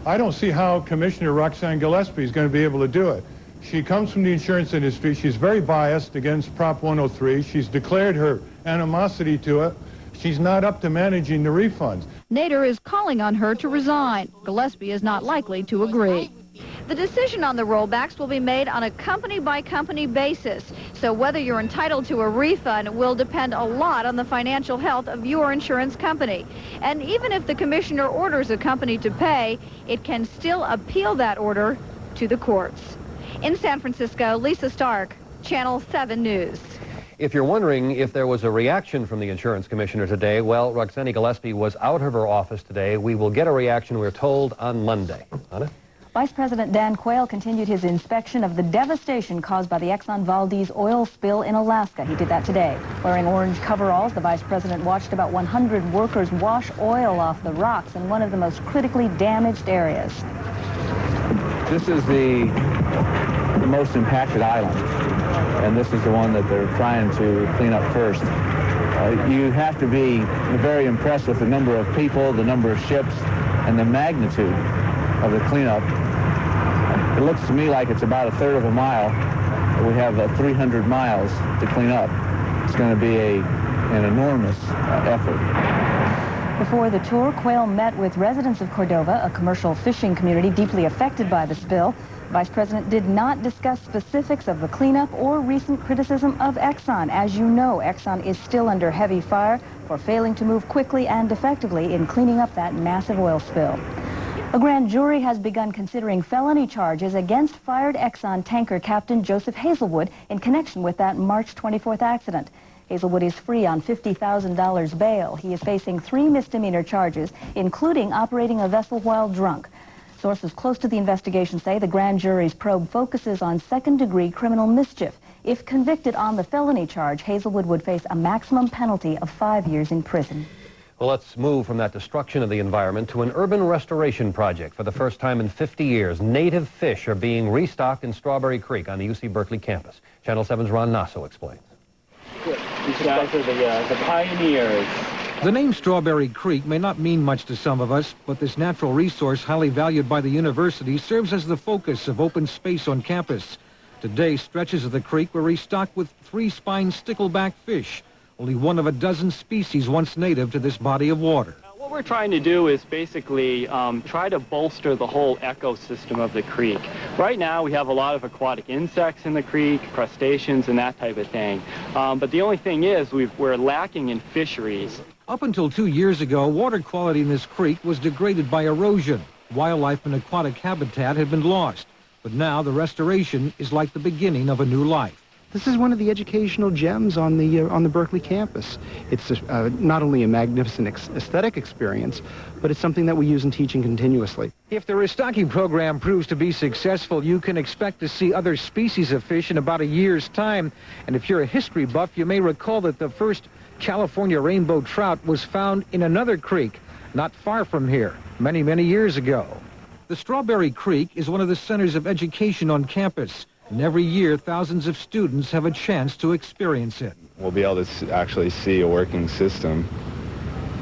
I don't see how Commissioner Roxanne Gillespie is going to be able to do it. She comes from the insurance industry. She's very biased against Prop 103. She's declared her animosity to it. She's not up to managing the refunds. Nader is calling on her to resign. Gillespie is not likely to agree. The decision on the rollbacks will be made on a company-by-company basis, so whether you're entitled to a refund will depend a lot on the financial health of your insurance company. And even if the commissioner orders a company to pay, it can still appeal that order to the courts. In San Francisco, Lisa Stark, Channel 7 News. If you're wondering if there was a reaction from the insurance commissioner today, well, Roxanne Gillespie was out of her office today. We will get a reaction, we're told, on Monday. Anna? Vice President Dan Quayle continued his inspection of the devastation caused by the Exxon Valdez oil spill in Alaska. He did that today. Wearing orange coveralls, the Vice President watched about 100 workers wash oil off the rocks in one of the most critically damaged areas. This is the most impacted island, and this is the one that they're trying to clean up first. You have to be very impressed with the number of people, the number of ships, and the magnitude of the cleanup. It looks to me like it's about a third of a mile. We have 300 miles to clean up. It's going to be an enormous effort. Before the tour, Quayle met with residents of Cordova, a commercial fishing community deeply affected by the spill. The Vice President did not discuss specifics of the cleanup or recent criticism of Exxon. As you know, Exxon is still under heavy fire for failing to move quickly and effectively in cleaning up that massive oil spill. A grand jury has begun considering felony charges against fired Exxon tanker captain Joseph Hazelwood in connection with that March 24th accident. Hazelwood is free on $50,000 bail. He is facing 3 misdemeanor charges, including operating a vessel while drunk. Sources close to the investigation say the grand jury's probe focuses on second-degree criminal mischief. If convicted on the felony charge, Hazelwood would face a maximum penalty of 5 years in prison. Well, let's move from that destruction of the environment to an urban restoration project. For the first time in 50 years, native fish are being restocked in Strawberry Creek on the UC Berkeley campus. Channel 7's Ron Nasso explains. These guys are the pioneers. The name Strawberry Creek may not mean much to some of us, but this natural resource, highly valued by the university, serves as the focus of open space on campus. Today, stretches of the creek were restocked with 3-spined stickleback fish, only one of a dozen species once native to this body of water. What we're trying to do is basically try to bolster the whole ecosystem of the creek. Right now we have a lot of aquatic insects in the creek, crustaceans and that type of thing. But the only thing is we're lacking in fisheries. Up until 2 years ago, water quality in this creek was degraded by erosion. Wildlife and aquatic habitat had been lost. But now the restoration is like the beginning of a new life. This is one of the educational gems on the Berkeley campus. It's not only a magnificent aesthetic experience, but it's something that we use in teaching continuously. If the restocking program proves to be successful, you can expect to see other species of fish in about a year's time. And if you're a history buff, you may recall that the first California rainbow trout was found in another creek not far from here many, many years ago. The Strawberry Creek is one of the centers of education on campus. And every year, thousands of students have a chance to experience it. We'll be able to actually see a working system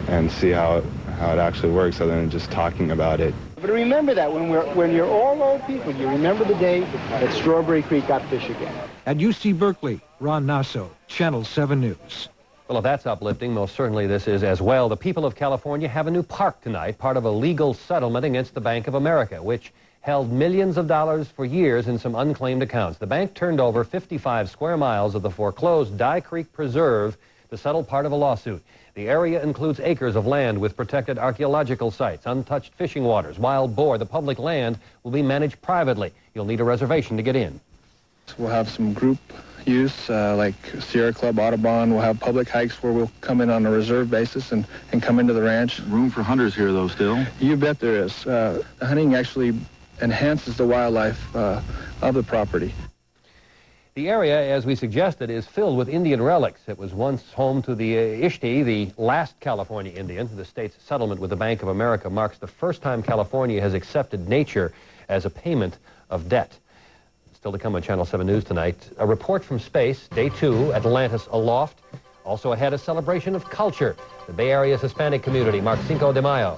and see how it actually works other than just talking about it. But remember that when you're all old people, you remember the day that Strawberry Creek got fish again. At UC Berkeley, Ron Nasso, Channel 7 News. Well, if that's uplifting, most certainly this is as well. The people of California have a new park tonight, part of a legal settlement against the Bank of America, which held millions of dollars for years in some unclaimed accounts. The bank turned over 55 square miles of the foreclosed Dye Creek Preserve to settle part of a lawsuit. The area includes acres of land with protected archaeological sites, untouched fishing waters, wild boar. The public land will be managed privately. You'll need a reservation to get in. We'll have some group use, like Sierra Club, Audubon. We'll have public hikes where we'll come in on a reserve basis and come into the ranch. Room for hunters here, though, still? You bet there is. The hunting actually enhances the wildlife of the property. The area, as we suggested, is filled with Indian relics. It was once home to the Ishti, the last California Indian. The state's settlement with the Bank of America marks the first time California has accepted nature as a payment of debt. Still to come on Channel 7 News tonight, a report from space, Day 2, Atlantis aloft. Also ahead, a celebration of culture. The Bay Area's Hispanic community marks Cinco de Mayo.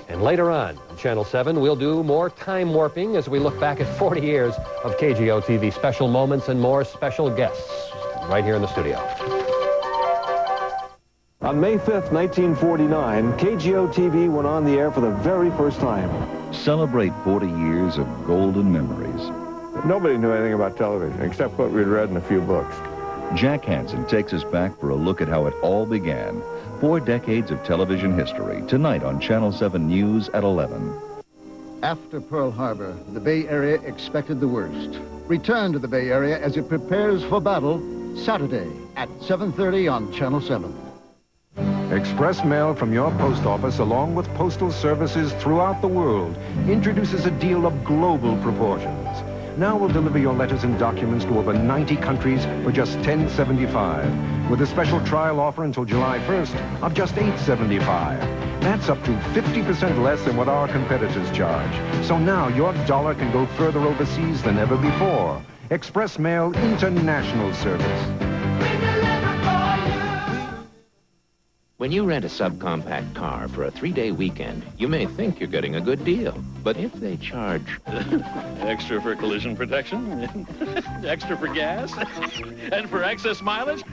And later on Channel 7, we'll do more time warping as we look back at 40 years of KGO TV, special moments and more special guests right here in the studio. On May 5th, 1949, KGO TV went on the air for the very first time. Celebrate 40 years of golden memories. Nobody knew anything about television except what we'd read in a few books. Jack Hansen takes us back for a look at how it all began. 4 decades of television history, tonight on Channel 7 News at 11. After Pearl Harbor, the Bay Area expected the worst. Return to the Bay Area as it prepares for battle Saturday at 7:30 on Channel 7. Express mail from your post office, along with postal services throughout the world, introduces a deal of global proportions. Now we'll deliver your letters and documents to over 90 countries for just $10.75, with a special trial offer until July 1st of just $8.75. That's up to 50% less than what our competitors charge. So now your dollar can go further overseas than ever before. Express Mail International Service. When you rent a subcompact car for a 3-day weekend, you may think you're getting a good deal. But if they charge... Extra for collision protection, extra for gas, and for excess mileage?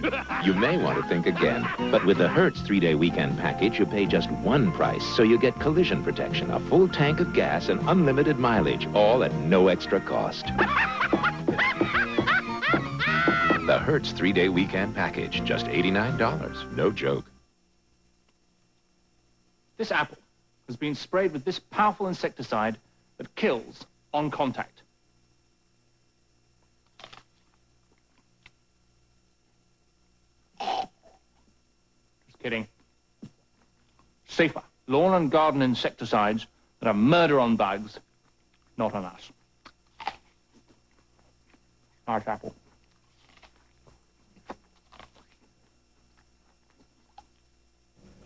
You may want to think again. But with the Hertz 3-day weekend package, you pay just one price, so you get collision protection, a full tank of gas, and unlimited mileage, all at no extra cost. The Hertz 3-day weekend package, just $89. No joke. This apple has been sprayed with this powerful insecticide that kills on contact. Just kidding. Safer lawn and garden insecticides that have murder on bugs, not on us. Nice apple.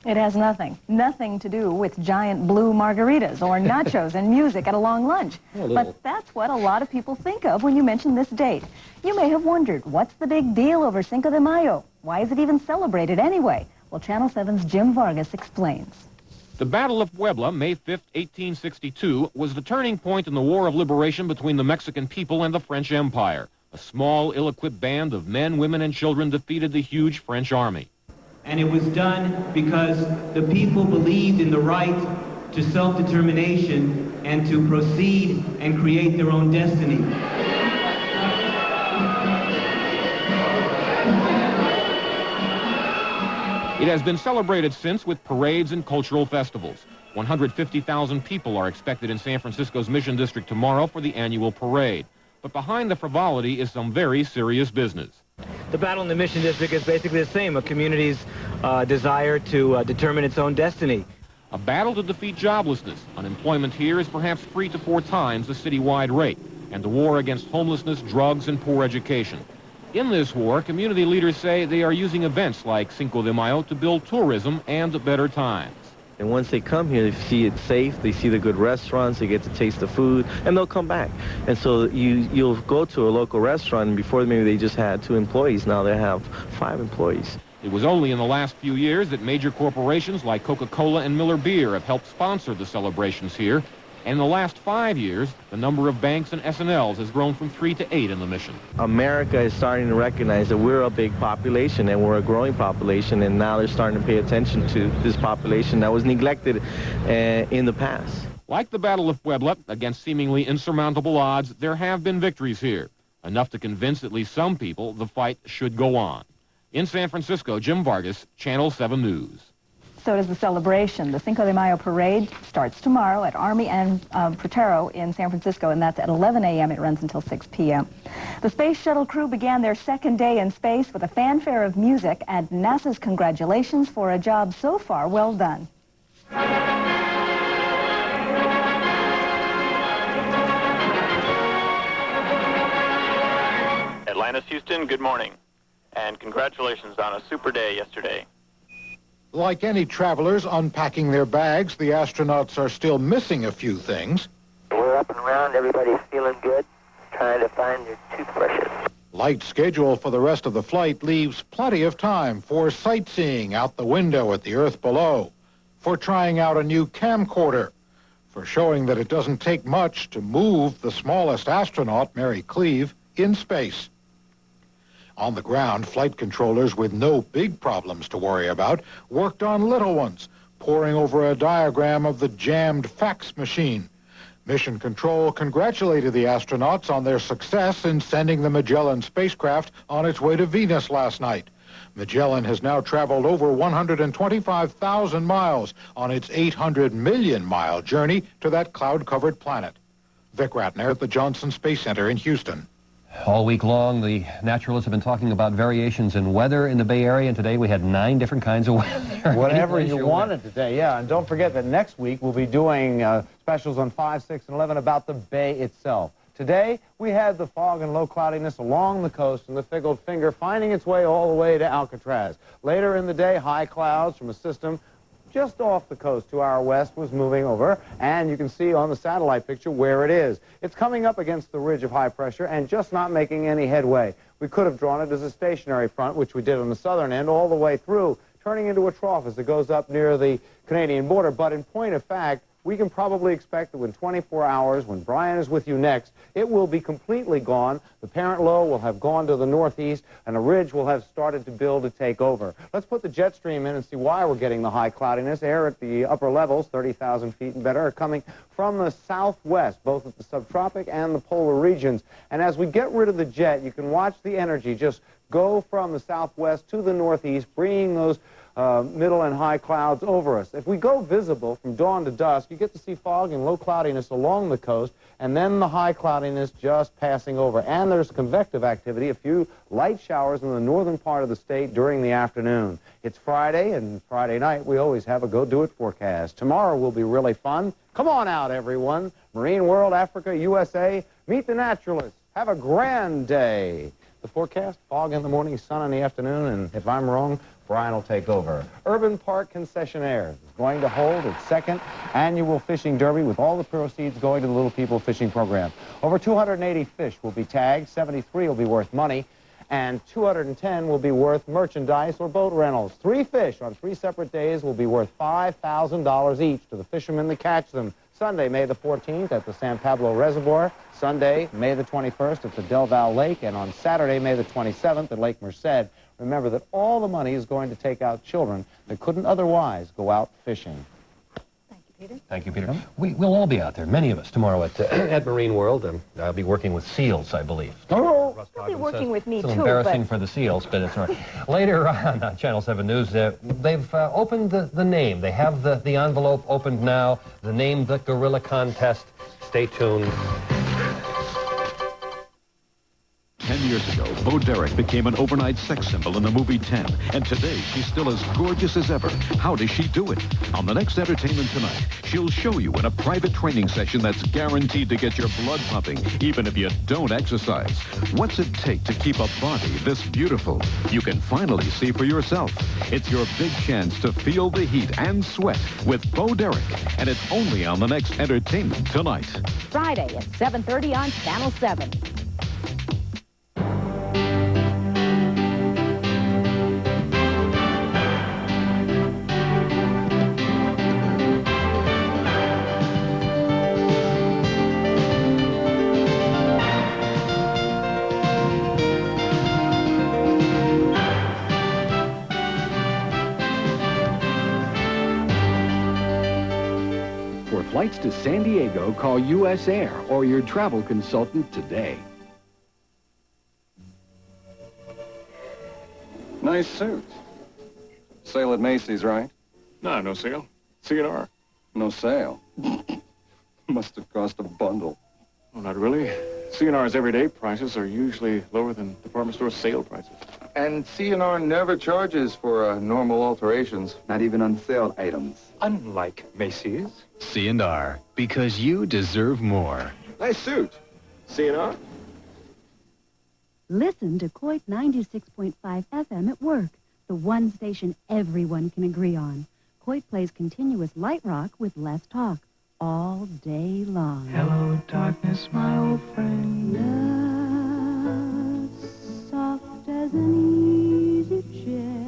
It has nothing to do with giant blue margaritas or nachos and music at a long lunch. But that's what a lot of people think of when you mention this date. You may have wondered, what's the big deal over Cinco de Mayo? Why is it even celebrated anyway? Well, Channel 7's Jim Vargas explains. The Battle of Puebla, May 5, 1862, was the turning point in the War of Liberation between the Mexican people and the French Empire. A small, ill-equipped band of men, women, and children defeated the huge French army. And it was done because the people believed in the right to self-determination and to proceed and create their own destiny. It has been celebrated since with parades and cultural festivals. 150,000 people are expected in San Francisco's Mission District tomorrow for the annual parade. But behind the frivolity is some very serious business. The battle in the Mission District is basically the same, a community's desire to determine its own destiny. A battle to defeat joblessness. Unemployment here is perhaps 3 to 4 times the citywide rate, and the war against homelessness, drugs, and poor education. In this war, community leaders say they are using events like Cinco de Mayo to build tourism and better times. And once they come here, they see it's safe, they see the good restaurants, they get to taste the food, and they'll come back. And so you'll go to a local restaurant, and before maybe they just had 2 employees, now they have 5 employees. It was only in the last few years that major corporations like Coca-Cola and Miller Beer have helped sponsor the celebrations here. And in the last 5 years, the number of banks and S&Ls has grown from 3 to 8 in the Mission. America is starting to recognize that we're a big population and we're a growing population, and now they're starting to pay attention to this population that was neglected in the past. Like the Battle of Puebla, against seemingly insurmountable odds, there have been victories here, enough to convince at least some people the fight should go on. In San Francisco, Jim Vargas, Channel 7 News. So does the celebration. The Cinco de Mayo parade starts tomorrow at Army and Protero in San Francisco, and that's at 11 a.m. It runs until 6 p.m. The Space Shuttle crew began their second day in space with a fanfare of music and NASA's congratulations for a job so far well done. Atlantis, Houston, good morning, and congratulations on a super day yesterday. Like any travelers unpacking their bags, the astronauts are still missing a few things. We're up and around, everybody's feeling good, trying to find their toothbrushes. Light schedule for the rest of the flight leaves plenty of time for sightseeing out the window at the Earth below, for trying out a new camcorder, for showing that it doesn't take much to move the smallest astronaut, Mary Cleave, in space. On the ground, flight controllers with no big problems to worry about worked on little ones, poring over a diagram of the jammed fax machine. Mission Control congratulated the astronauts on their success in sending the Magellan spacecraft on its way to Venus last night. Magellan has now traveled over 125,000 miles on its 800 million-mile journey to that cloud-covered planet. Vic Ratner at the Johnson Space Center in Houston. All week long, the naturalists have been talking about variations in weather in the Bay Area, and today we had 9 different kinds of weather. Whatever you wanted today, yeah. And don't forget that next week we'll be doing specials on 5, 6, and 11 about the Bay itself. Today, we had the fog and low cloudiness along the coast and the Fickled Finger finding its way all the way to Alcatraz. Later in the day, high clouds from a system just off the coast to our west was moving over, and you can see on the satellite picture where it is. It's coming up against the ridge of high pressure and just not making any headway. We could have drawn it as a stationary front, which we did on the southern end, all the way through, turning into a trough as it goes up near the Canadian border. But in point of fact, we can probably expect that within 24 hours, when Brian is with you next, it will be completely gone. The parent low will have gone to the northeast, and a ridge will have started to build to take over. Let's put the jet stream in and see why we're getting the high cloudiness. Air at the upper levels, 30,000 feet and better, are coming from the southwest, both at the subtropic and the polar regions. And as we get rid of the jet, you can watch the energy just go from the southwest to the northeast, bringing those middle and high clouds over us. If we go visible from dawn to dusk, you get to see fog and low cloudiness along the coast, and then the high cloudiness just passing over. And there's convective activity, a few light showers in the northern part of the state during the afternoon. It's Friday, and Friday night we always have a Go Do It forecast. Tomorrow will be really fun. Come on out, everyone. Marine World, Africa, USA, meet the naturalists. Have a grand day. The forecast, fog in the morning, sun in the afternoon, and if I'm wrong, Brian will take over. Urban Park Concessionaire is going to hold its 2nd annual fishing derby with all the proceeds going to the Little People Fishing Program. Over 280 fish will be tagged, 73 will be worth money, and 210 will be worth merchandise or boat rentals. 3 fish on 3 separate days will be worth $5,000 each to the fishermen that catch them. Sunday, May the 14th at the San Pablo Reservoir. Sunday, May the 21st at the Del Val Lake. And on Saturday, May the 27th at Lake Merced. Remember that all the money is going to take out children that couldn't otherwise go out fishing. Thank you, Peter. We'll all be out there, many of us, tomorrow at Marine World. I'll be working with seals, I believe. Oh, you'll be working with me, too. It's embarrassing for the seals, but it's all right. Later on Channel 7 News, they've opened the name. They have the envelope opened now. The name, the Gorilla Contest. Stay tuned. 10 years ago, Bo Derek became an overnight sex symbol in the movie 10. And today, she's still as gorgeous as ever. How does she do it? On the next Entertainment Tonight, she'll show you in a private training session that's guaranteed to get your blood pumping, even if you don't exercise. What's it take to keep a body this beautiful? You can finally see for yourself. It's your big chance to feel the heat and sweat with Bo Derek. And it's only on the next Entertainment Tonight. Friday at 7:30 on Channel 7. Flights to San Diego, call U.S. Air or your travel consultant today. Nice suit. Sale at Macy's, right? No, no sale. C&R. No sale. Must have cost a bundle. Oh, not really. C&R's everyday prices are usually lower than department store sale prices. And C&R never charges for normal alterations. Not even on sale items. Unlike Macy's. C&R, because you deserve more. Nice suit. C&R? Listen to Coit 96.5 FM at work, the one station everyone can agree on. Coit plays continuous light rock with less talk all day long. Hello, darkness, my old friend. Love, soft as an easy chair.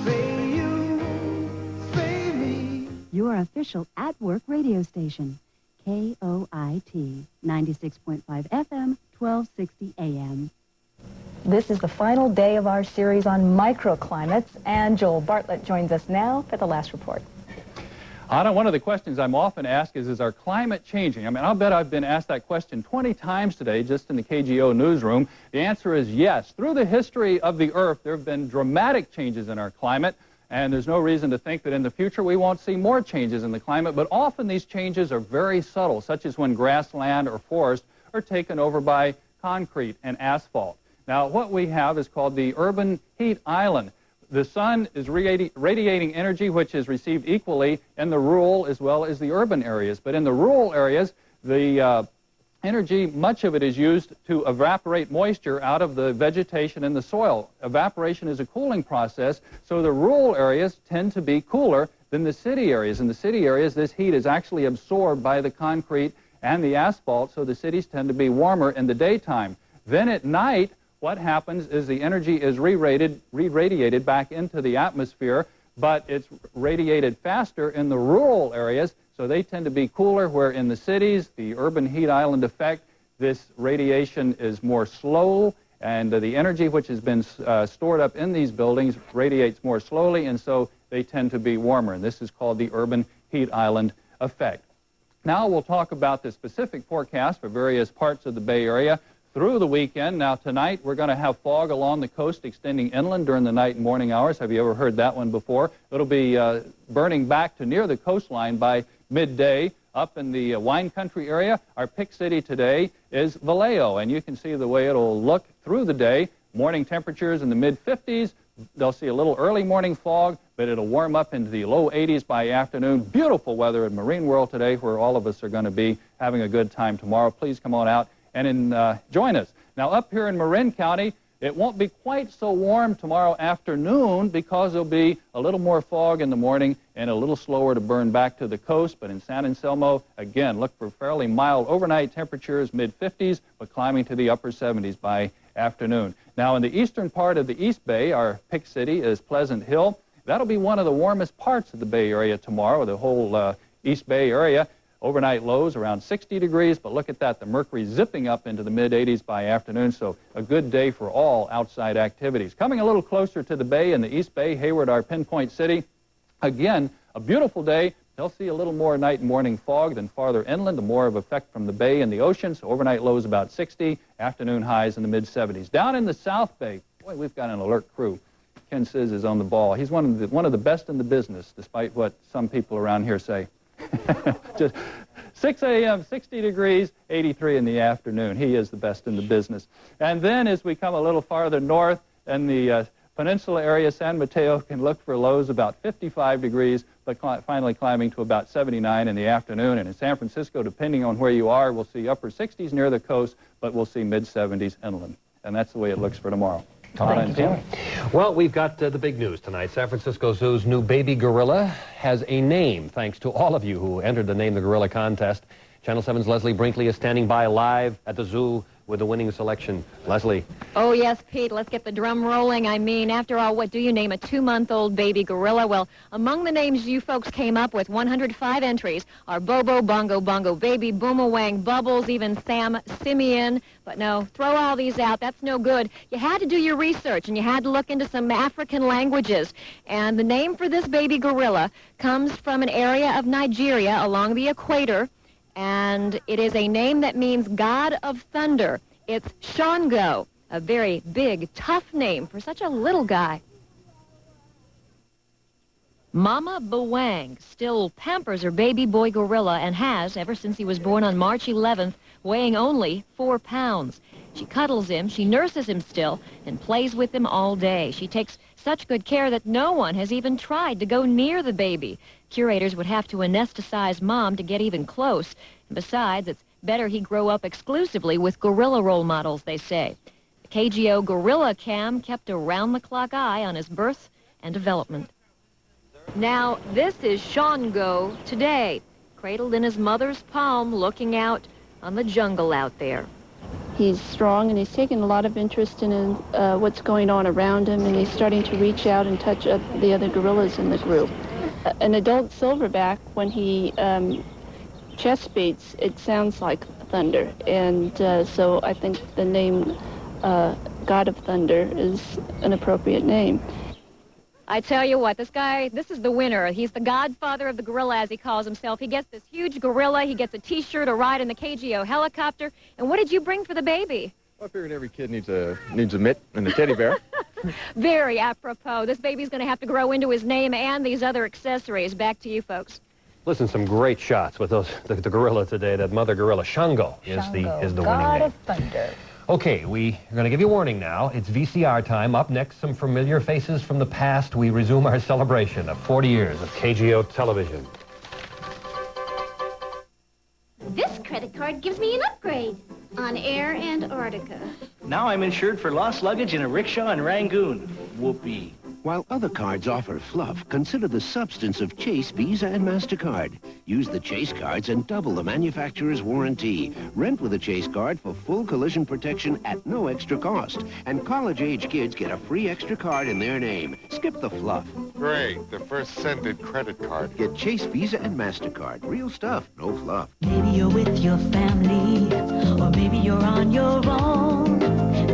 Say you, say me. Your official at-work radio station. KOIT, 96.5 FM, 1260 AM. This is the final day of our series on microclimates, and Joel Bartlett joins us now for the last report. Anna, one of the questions I'm often asked is our climate changing? I mean, I'll bet I've been asked that question 20 times today just in the KGO newsroom. The answer is yes. Through the history of the Earth, there have been dramatic changes in our climate, and there's no reason to think that in the future we won't see more changes in the climate, but often these changes are very subtle, such as when grassland or forest are taken over by concrete and asphalt. Now, what we have is called the urban heat island. The sun is radiating energy which is received equally in the rural as well as the urban areas. But in the rural areas, the energy, much of it is used to evaporate moisture out of the vegetation in the soil. Evaporation is a cooling process, so the rural areas tend to be cooler than the city areas. In the city areas, this heat is actually absorbed by the concrete and the asphalt, so the cities tend to be warmer in the daytime. Then at night, what happens is the energy is re-radiated back into the atmosphere, but it's radiated faster in the rural areas, so they tend to be cooler, where in the cities, the urban heat island effect, this radiation is more slow, and the energy which has been stored up in these buildings radiates more slowly, and so they tend to be warmer. And this is called the urban heat island effect. Now we'll talk about the specific forecast for various parts of the Bay Area through the weekend. Now tonight we're going to have fog along the coast extending inland during the night and morning hours. Have you ever heard that one before? It'll be burning back to near the coastline by midday. Up in the wine country area, our pick city today is Vallejo, and you can see the way it'll look through the day. Morning temperatures in the mid-50s. They'll see a little early morning fog, but it'll warm up into the low 80s by afternoon. Beautiful weather at Marine World today, where all of us are going to be having a good time tomorrow. Please come on out and join us. Now, up here in Marin County, it won't be quite so warm tomorrow afternoon because there'll be a little more fog in the morning and a little slower to burn back to the coast. But in San Anselmo, again, look for fairly mild overnight temperatures, mid-50s, but climbing to the upper 70s by afternoon. Now, in the eastern part of the East Bay, our pick city is Pleasant Hill. That'll be one of the warmest parts of the Bay Area tomorrow, the whole East Bay area. Overnight lows around 60 degrees, but look at that, the mercury zipping up into the mid-80s by afternoon, so a good day for all outside activities. Coming a little closer to the bay in the East Bay, Hayward, our pinpoint city, again, a beautiful day. They'll see a little more night and morning fog than farther inland, more of effect from the bay and the ocean, so overnight lows about 60, afternoon highs in the mid-70s. Down in the South Bay, boy, we've got an alert crew. Ken Sizz is on the ball. He's one of the best in the business, despite what some people around here say. Just 6 a.m., 60 degrees, 83 in the afternoon. He is the best in the business. And then as we come a little farther north in the peninsula area, San Mateo can look for lows about 55 degrees, but finally climbing to about 79 in the afternoon. And in San Francisco, depending on where you are, we'll see upper 60s near the coast, but we'll see mid-70s inland. And that's the way it looks for tomorrow. Thank you. Well, we've got the big news tonight. San Francisco Zoo's new baby gorilla has a name, thanks to all of you who entered the Name the Gorilla contest. Channel 7's Leslie Brinkley is standing by live at the zoo with the winning selection. Leslie. Oh, yes, Pete. Let's get the drum rolling. I mean, after all, what do you name a 2-month-old baby gorilla? Well, among the names you folks came up with, 105 entries, are Bobo, Bongo, Bongo Baby, Boomawang, Bubbles, even Sam Simeon. But no, throw all these out. That's no good. You had to do your research, and you had to look into some African languages. And the name for this baby gorilla comes from an area of Nigeria along the equator, and it is a name that means God of Thunder. It's Shango, a very big, tough name for such a little guy. Mama Bawang still pampers her baby boy gorilla and has ever since he was born on March 11th, weighing only 4 pounds. She cuddles him, she nurses him still, and plays with him all day. She takes such good care that no one has even tried to go near the baby. Curators would have to anesthetize Mom to get even close. And besides, it's better he grow up exclusively with gorilla role models, they say. The KGO Gorilla Cam kept a round-the-clock eye on his birth and development. Now, this is Shango today, cradled in his mother's palm, looking out on the jungle out there. He's strong, and he's taken a lot of interest in what's going on around him, and he's starting to reach out and touch the other gorillas in the group. An adult silverback, when he chest beats, it sounds like thunder, and so I think the name God of Thunder is an appropriate name. I tell you what, this guy, this is the winner. He's the godfather of the gorilla, as he calls himself. He gets this huge gorilla, he gets a T-shirt, a ride in the KGO helicopter. And what did you bring for the baby? Well, I figured every kid needs a mitt and a teddy bear. Very apropos. This baby's going to have to grow into his name and these other accessories. Back to you, folks. Listen, some great shots with the gorilla today. That mother gorilla, Shango, is the winning name. God of Thunder. Okay, we are going to give you a warning now. It's VCR time. Up next, some familiar faces from the past. We resume our celebration of 40 years of KGO television. This credit card gives me an upgrade on Air Antarctica. Now I'm insured for lost luggage in a rickshaw in Rangoon. Whoopee. While other cards offer fluff, consider the substance of Chase, Visa, and MasterCard. Use the Chase cards and double the manufacturer's warranty. Rent with a Chase card for full collision protection at no extra cost. And college-age kids get a free extra card in their name. Skip the fluff. Great, the first scented credit card. Get Chase, Visa, and MasterCard. Real stuff, no fluff. Maybe you're with your family, or maybe you're on your own.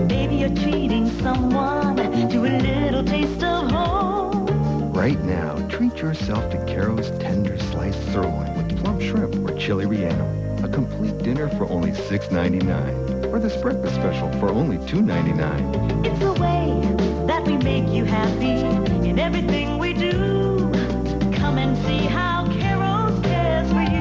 Maybe you're treating someone to a little taste of home. Right now, treat yourself to Caro's tender sliced sirloin with plum shrimp or chili relleno. A complete dinner for only $6.99. Or this breakfast special for only $2.99. It's the way that we make you happy in everything we do. Come and see how Caro's cares for you.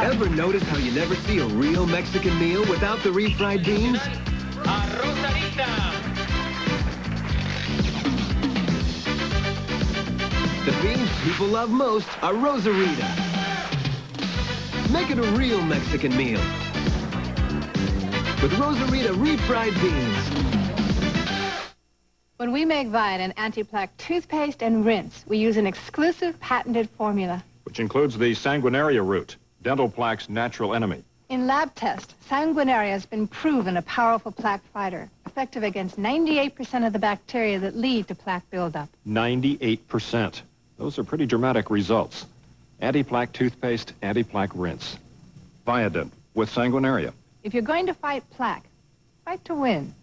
Ever notice how you never see a real Mexican meal without the refried beans? The beans people love most are Rosarita. Make it a real Mexican meal with Rosarita refried beans. When we make Viadin anti-plaque toothpaste and rinse, we use an exclusive patented formula. Which includes the sanguinaria root, dental plaque's natural enemy. In lab tests, sanguinaria has been proven a powerful plaque fighter, effective against 98% of the bacteria that lead to plaque buildup. 98%. Those are pretty dramatic results. Anti-plaque toothpaste, anti-plaque rinse. Viadin with sanguinaria. If you're going to fight plaque, fight to win.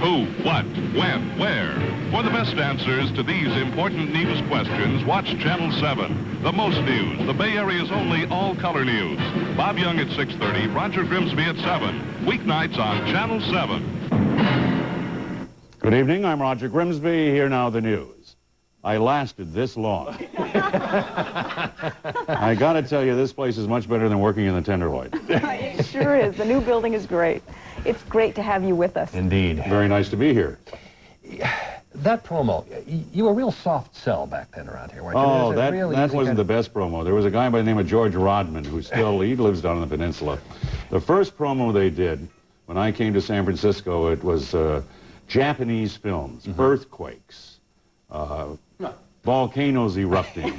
Who, what, when, where? For the best answers to these important news questions, watch Channel 7. The most news, the Bay Area's only all-color news. Bob Young at 6:30, Roger Grimsby at 7. Weeknights on Channel 7. Good evening, I'm Roger Grimsby. Here now the news. I lasted this long. I gotta tell you, this place is much better than working in the Tenderloin. It sure is. The new building is great. It's great to have you with us. Indeed. Very nice to be here. That promo, you were a real soft sell back then around here, weren't you? Oh, that wasn't the best promo. There was a guy by the name of George Rodman who he lives down on the peninsula. The first promo they did, when I came to San Francisco, it was Japanese films, earthquakes, volcanoes erupting,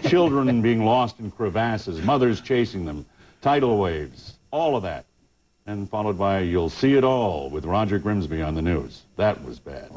children being lost in crevasses, mothers chasing them, tidal waves, all of that. And followed by You'll See It All with Roger Grimsby on the news. That was bad.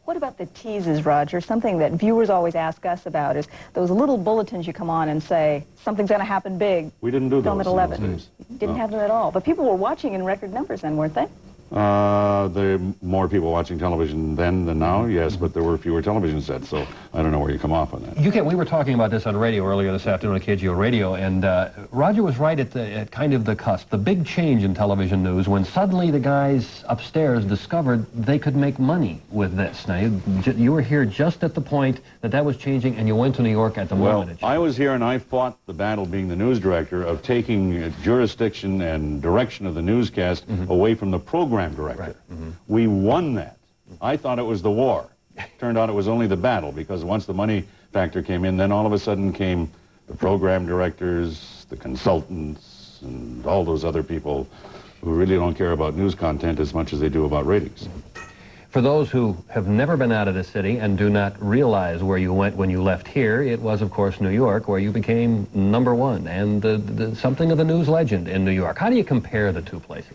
What about the teases, Roger? Something that viewers always ask us about is those little bulletins you come on and say, something's going to happen big. We didn't do Film those at 11. in those days. Didn't have them at all. But people were watching in record numbers then, weren't they? There are more people watching television then than now, yes, but there were fewer television sets, so I don't know where you come off on that. We were talking about this on radio earlier this afternoon at KGO Radio, and Roger was right at kind of the cusp, the big change in television news when suddenly the guys upstairs discovered they could make money with this. Now, you were here just at the point that was changing, and you went to New York at the moment. Well, I was here and I fought the battle, being the news director, of taking jurisdiction and direction of the newscast away from the program director. Right. We won that. I thought it was the war. Turned out it was only the battle, because once the money factor came in, then all of a sudden came the program directors, the consultants, and all those other people who really don't care about news content as much as they do about ratings. For those who have never been out of the city and do not realize where you went when you left here, it was, of course, New York, where you became #1 and something of a news legend in New York. How do you compare the two places?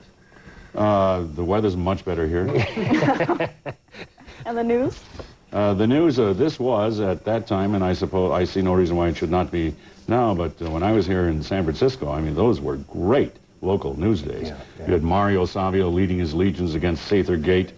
The weather's much better here. And the news? The news, this was at that time, and I suppose I see no reason why it should not be now, but when I was here in San Francisco, I mean, those were great. local news days. You had Mario Savio leading his legions against Sather Gate.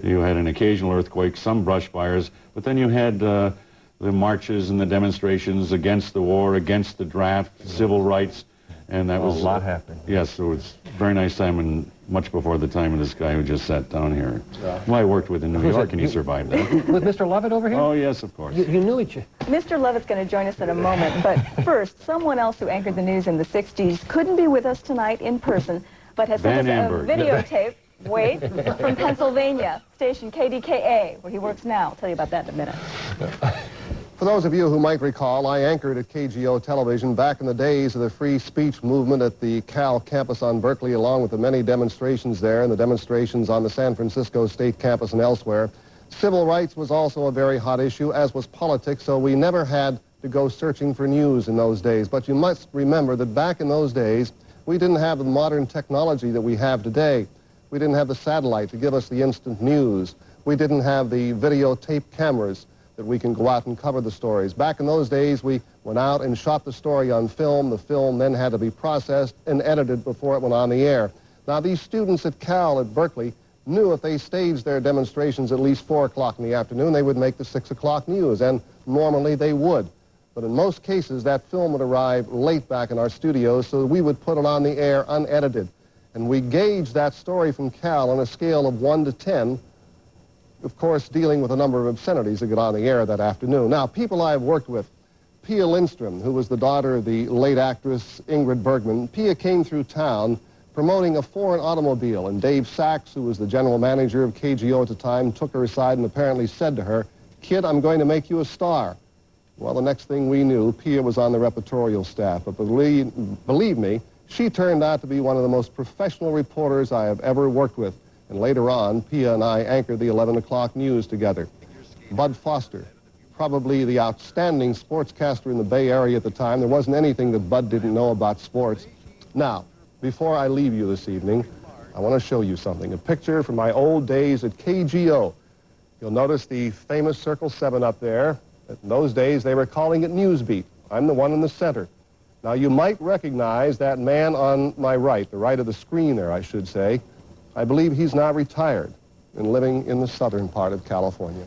You had an occasional earthquake, some brush fires, but then you had the marches and the demonstrations against the war, against the draft, civil rights, and that was... A lot happened. Yes, it was a very nice time, and much before the time of this guy who just sat down here. Well, I worked with in New York, and he survived that. With Mr. Lovett over here? Oh, yes, of course. You knew each other. Mr. Lovett's going to join us in a moment, but first, someone else who anchored the news in the 60s couldn't be with us tonight in person, but has sent us a videotape, wait, from Pennsylvania, station KDKA, where he works now. I'll tell you about that in a minute. For those of you who might recall, I anchored at KGO Television back in the days of the free speech movement at the Cal campus on Berkeley, along with the many demonstrations there and the demonstrations on the San Francisco State campus and elsewhere. Civil rights was also a very hot issue, as was politics, so we never had to go searching for news in those days. But you must remember that back in those days, we didn't have the modern technology that we have today. We didn't have the satellite to give us the instant news. We didn't have the videotape cameras that we can go out and cover the stories. Back in those days, we went out and shot the story on film. The film then had to be processed and edited before it went on the air. Now, these students at Cal at Berkeley knew if they staged their demonstrations at least 4 o'clock in the afternoon, they would make the 6 o'clock news, and normally they would. But in most cases, that film would arrive late back in our studios, so that we would put it on the air unedited. And we gauged that story from Cal on a scale of 1 to 10, of course, dealing with a number of obscenities that got on the air that afternoon. Now, people I've worked with, Pia Lindstrom, who was the daughter of the late actress Ingrid Bergman, Pia came through town promoting a foreign automobile, and Dave Sachs, who was the general manager of KGO at the time, took her aside and apparently said to her, "Kid, I'm going to make you a star." Well, the next thing we knew, Pia was on the repertorial staff, but believe me, she turned out to be one of the most professional reporters I have ever worked with. And later on, Pia and I anchored the 11 o'clock news together. Bud Foster, probably the outstanding sportscaster in the Bay Area at the time. There wasn't anything that Bud didn't know about sports. Now, before I leave you this evening, I want to show you something, a picture from my old days at KGO. You'll notice the famous Circle 7 up there. In those days, they were calling it Newsbeat. I'm the one in the center. Now, you might recognize that man on my right, the right of the screen there, I should say. I believe he's now retired and living in the southern part of California.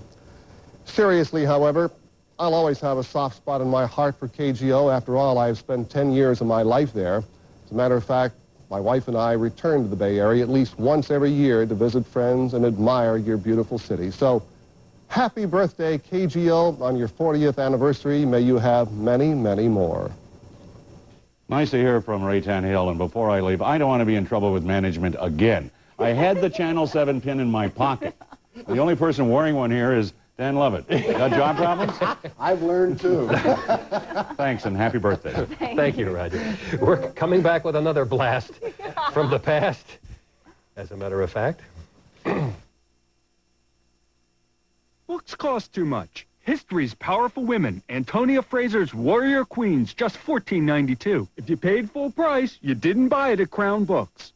Seriously, however, I'll always have a soft spot in my heart for KGO. After all, I've spent 10 years of my life there. As a matter of fact, my wife and I return to the Bay Area at least once every year to visit friends and admire your beautiful city. So, happy birthday, KGO, on your 40th anniversary. May you have many, many more. Nice to hear from Ray Tannehill, and before I leave, I don't want to be in trouble with management again. I had the Channel 7 pin in my pocket. The only person wearing one here is Dan Lovett. Got job problems? I've learned too. Thanks, and happy birthday. Thank you, Roger. We're coming back with another blast from the past, as a matter of fact. Books cost too much. History's Powerful Women, Antonia Fraser's Warrior Queens, just $14.92. If you paid full price, you didn't buy it at Crown Books.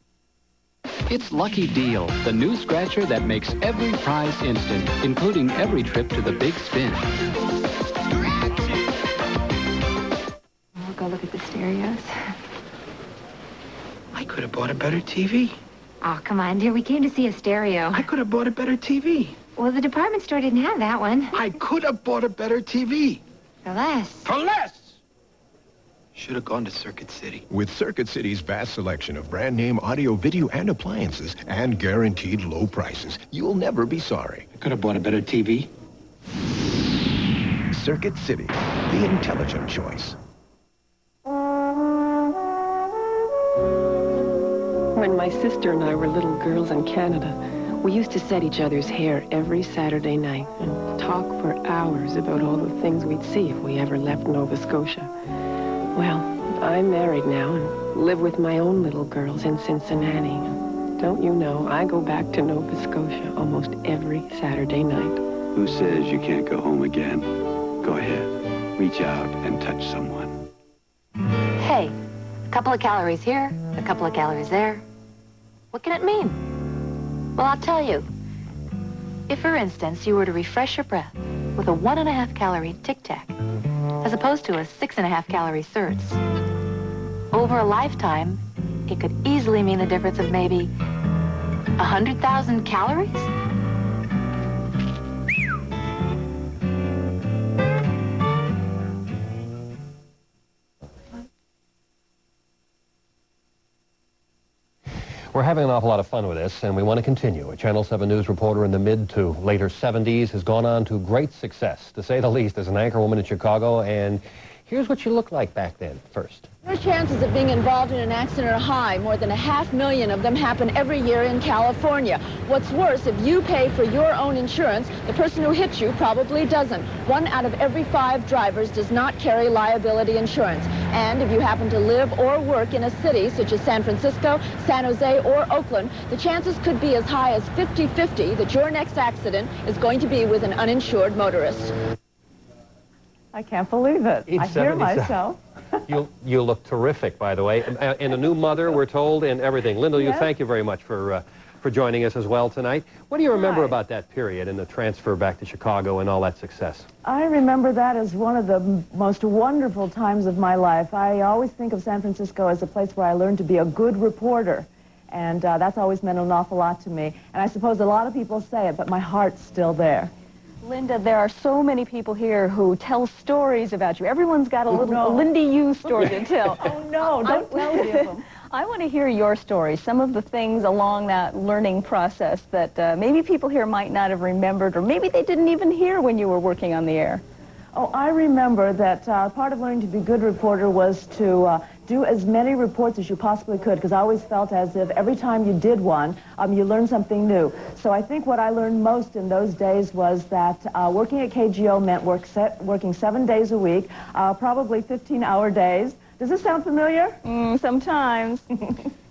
It's Lucky Deal, the new scratcher that makes every prize instant, including every trip to the big spin. We'll go look at the stereos. I could have bought a better TV. Oh, come on, dear. We came to see a stereo. I could have bought a better TV. Well, the department store didn't have that one. I could have bought a better TV. For less. For less! Should have gone to Circuit City. With Circuit City's vast selection of brand name audio, video, and appliances, and guaranteed low prices, you'll never be sorry. I could have bought a better TV. Circuit City, the intelligent choice. When my sister and I were little girls in Canada, we used to set each other's hair every Saturday night and talk for hours about all the things we'd see if we ever left Nova Scotia. Well, I'm married now and live with my own little girls in Cincinnati. Don't you know, I go back to Nova Scotia almost every Saturday night. Who says you can't go home again? Go ahead. Reach out and touch someone. Hey, a couple of calories here, a couple of calories there. What can it mean? Well, I'll tell you. If, for instance, you were to refresh your breath with a 1.5 calorie Tic Tac, as opposed to a 6.5 calorie Certs, over a lifetime, it could easily mean the difference of maybe 100,000 calories? We're having an awful lot of fun with this, and we want to continue. A Channel 7 News reporter in the mid to later 70s has gone on to great success, to say the least, as an anchorwoman in Chicago, and here's what she looked like back then, first. Your chances of being involved in an accident are high. More than 500,000 of them happen every year in California. What's worse, if you pay for your own insurance, the person who hit you probably doesn't. 1 out of every 5 drivers does not carry liability insurance. And if you happen to live or work in a city such as San Francisco, San Jose, or Oakland, the chances could be as high as 50-50 that your next accident is going to be with an uninsured motorist. I can't believe it. I hear myself. You look terrific, by the way, and a new mother, we're told, and everything. Linda, Yes. thank you very much for joining us as well tonight. What do you remember about that period and the transfer back to Chicago and all that success? I remember that as one of the most wonderful times of my life. I always think of San Francisco as a place where I learned to be a good reporter, and that's always meant an awful lot to me. And I suppose a lot of people say it, but my heart's still there. Linda, there are so many people here who tell stories about you. Everyone's got a little Lindy U story to tell. Oh, no, don't tell any of them. I want to hear your story, some of the things along that learning process that maybe people here might not have remembered, or maybe they didn't even hear when you were working on the air. Oh, I remember that part of learning to be a good reporter was to do as many reports as you possibly could, because I always felt as if every time you did one, you learned something new. So I think what I learned most in those days was that working at KGO meant working 7 days a week, probably 15-hour days. Does this sound familiar? Sometimes.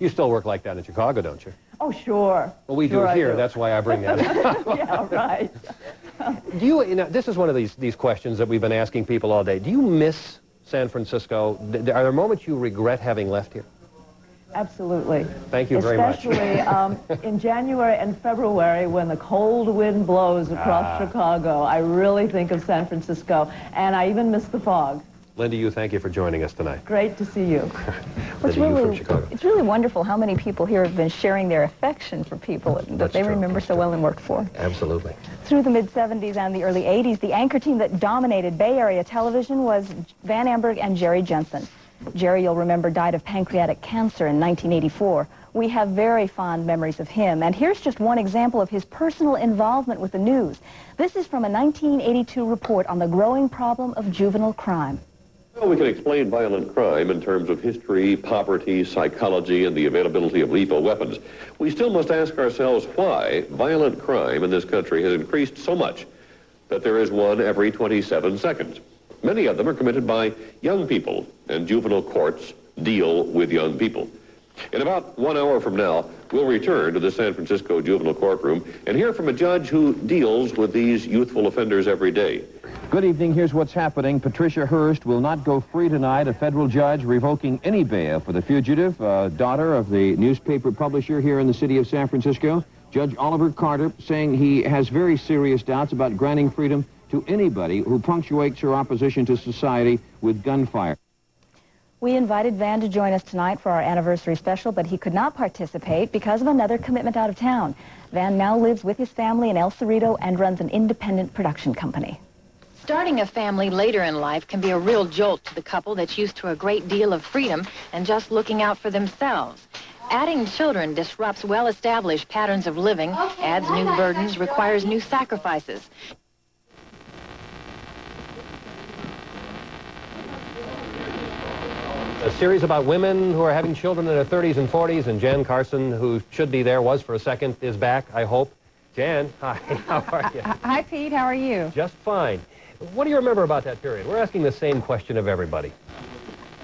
You still work like that in Chicago, don't you? Oh, sure. Well, we Sure do I here. That's why I bring that up. Yeah, right. This is one of these questions that we've been asking people all day. Do you miss San Francisco? Are there moments you regret having left here? Absolutely. Thank you very much. Especially in January and February when the cold wind blows across Chicago. I really think of San Francisco, and I even miss the fog. Linda, thank you for joining us tonight. Great to see you. It's really wonderful how many people here have been sharing their affection for people that they remember so well and worked for. Absolutely. Through the mid-70s and the early 80s, the anchor team that dominated Bay Area television was Van Amberg and Jerry Jensen. Jerry, you'll remember, died of pancreatic cancer in 1984. We have very fond memories of him, and here's just one example of his personal involvement with the news. This is from a 1982 report on the growing problem of juvenile crime. Well, we can explain violent crime in terms of history, poverty, psychology, and the availability of lethal weapons. We still must ask ourselves why violent crime in this country has increased so much that there is one every 27 seconds. Many of them are committed by young people, and juvenile courts deal with young people. In about 1 hour from now, we'll return to the San Francisco Juvenile Courtroom and hear from a judge who deals with these youthful offenders every day. Good evening. Here's what's happening. Patricia Hearst will not go free tonight. A federal judge revoking any bail for the fugitive, daughter of the newspaper publisher here in the city of San Francisco. Judge Oliver Carter saying he has very serious doubts about granting freedom to anybody who punctuates her opposition to society with gunfire. We invited Van to join us tonight for our anniversary special, but he could not participate because of another commitment out of town. Van now lives with his family in El Cerrito and runs an independent production company. Starting a family later in life can be a real jolt to the couple that's used to a great deal of freedom and just looking out for themselves. Adding children disrupts well-established patterns of living, adds new burdens, requires new sacrifices. A series about women who are having children in their 30s and 40s, and Jan Carson, who should be there, was for a second, is back, I hope. Jan, hi, how are you? Hi, Pete, how are you? Just fine. What do you remember about that period? We're asking the same question of everybody.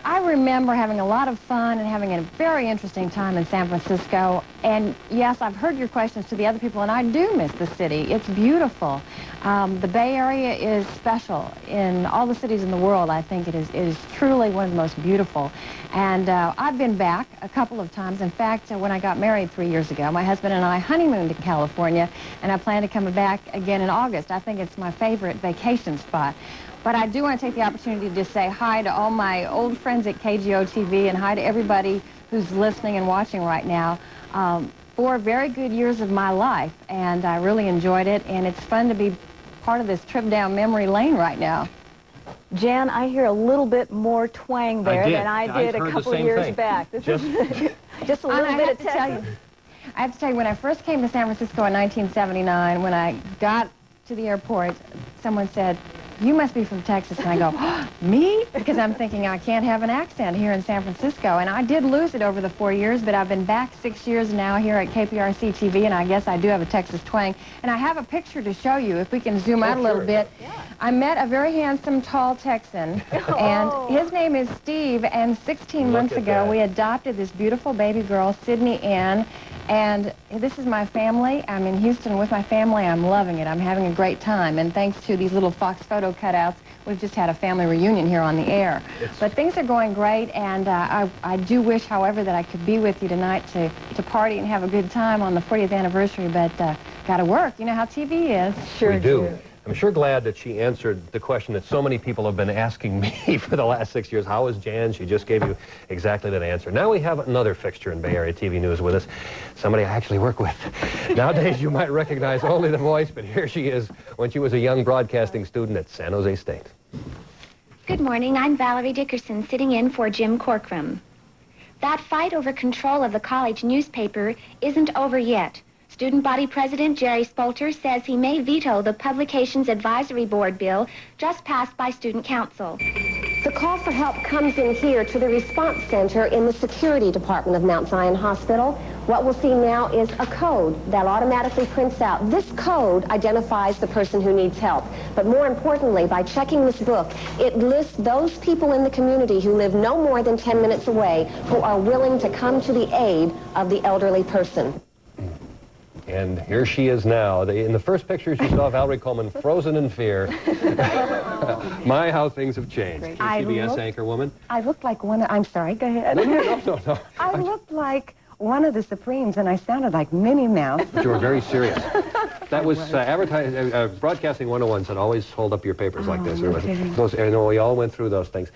I remember having a lot of fun and having a very interesting time in San Francisco. And yes, I've heard your questions to the other people, and I do miss the city. It's beautiful. The Bay Area is special. In all the cities in the world, I think it is truly one of the most beautiful. And I've been back a couple of times. In fact, when I got married 3 years ago, my husband and I honeymooned in California, and I plan to come back again in August. I think it's my favorite vacation spot. But I do want to take the opportunity to say hi to all my old friends friends at KGO TV, and hi to everybody who's listening and watching right now. 4 very good years of my life, and I really enjoyed it, and it's fun to be part of this trip down memory lane right now. Jan, I hear a little bit more twang there than I did a couple years back. This is just a little bit of Texas. I have to tell you, when I first came to San Francisco in 1979, when I got to the airport, someone said, "You must be from Texas." And I go, "Oh, me?" Because I'm thinking I can't have an accent here in San Francisco. And I did lose it over the 4 years, but I've been back 6 years now here at KPRC TV, and I guess I do have a Texas twang. And I have a picture to show you, if we can zoom out a little bit. Yeah. I met a very handsome, tall Texan, and his name is Steve, and 16 months ago, we adopted this beautiful baby girl, Sydney Ann. And this is my family. I'm in Houston with my family. I'm loving it. I'm having a great time. And thanks to these little Fox photo cutouts, we've just had a family reunion here on the air. But things are going great, and I do wish, however, that I could be with you tonight to party and have a good time on the 40th anniversary, but got to work. You know how TV is. Sure do. I'm sure glad that she answered the question that so many people have been asking me for the last 6 years. How is Jan? She just gave you exactly that answer. Now we have another fixture in Bay Area TV News with us, somebody I actually work with. Nowadays you might recognize only the voice, but here she is when she was a young broadcasting student at San Jose State. Good morning. I'm Valerie Dickerson, sitting in for Jim Corcoran. That fight over control of the college newspaper isn't over yet. Student Body President Jerry Spolter says he may veto the Publications Advisory Board bill just passed by Student Council. The call for help comes in here to the response center in the security department of Mount Zion Hospital. What we'll see now is a code that automatically prints out. This code identifies the person who needs help. But more importantly, by checking this book, it lists those people in the community who live no more than 10 minutes away who are willing to come to the aid of the elderly person. And here she is now. In the first pictures you saw Valerie Coleman frozen in fear. My, how things have changed. CBS anchor woman. I looked like one of, I'm sorry, go ahead. No. I looked like one of the Supremes, and I sounded like Minnie Mouse. But you were very serious. That was Broadcasting 101 said always hold up your papers like this. We all went through those things.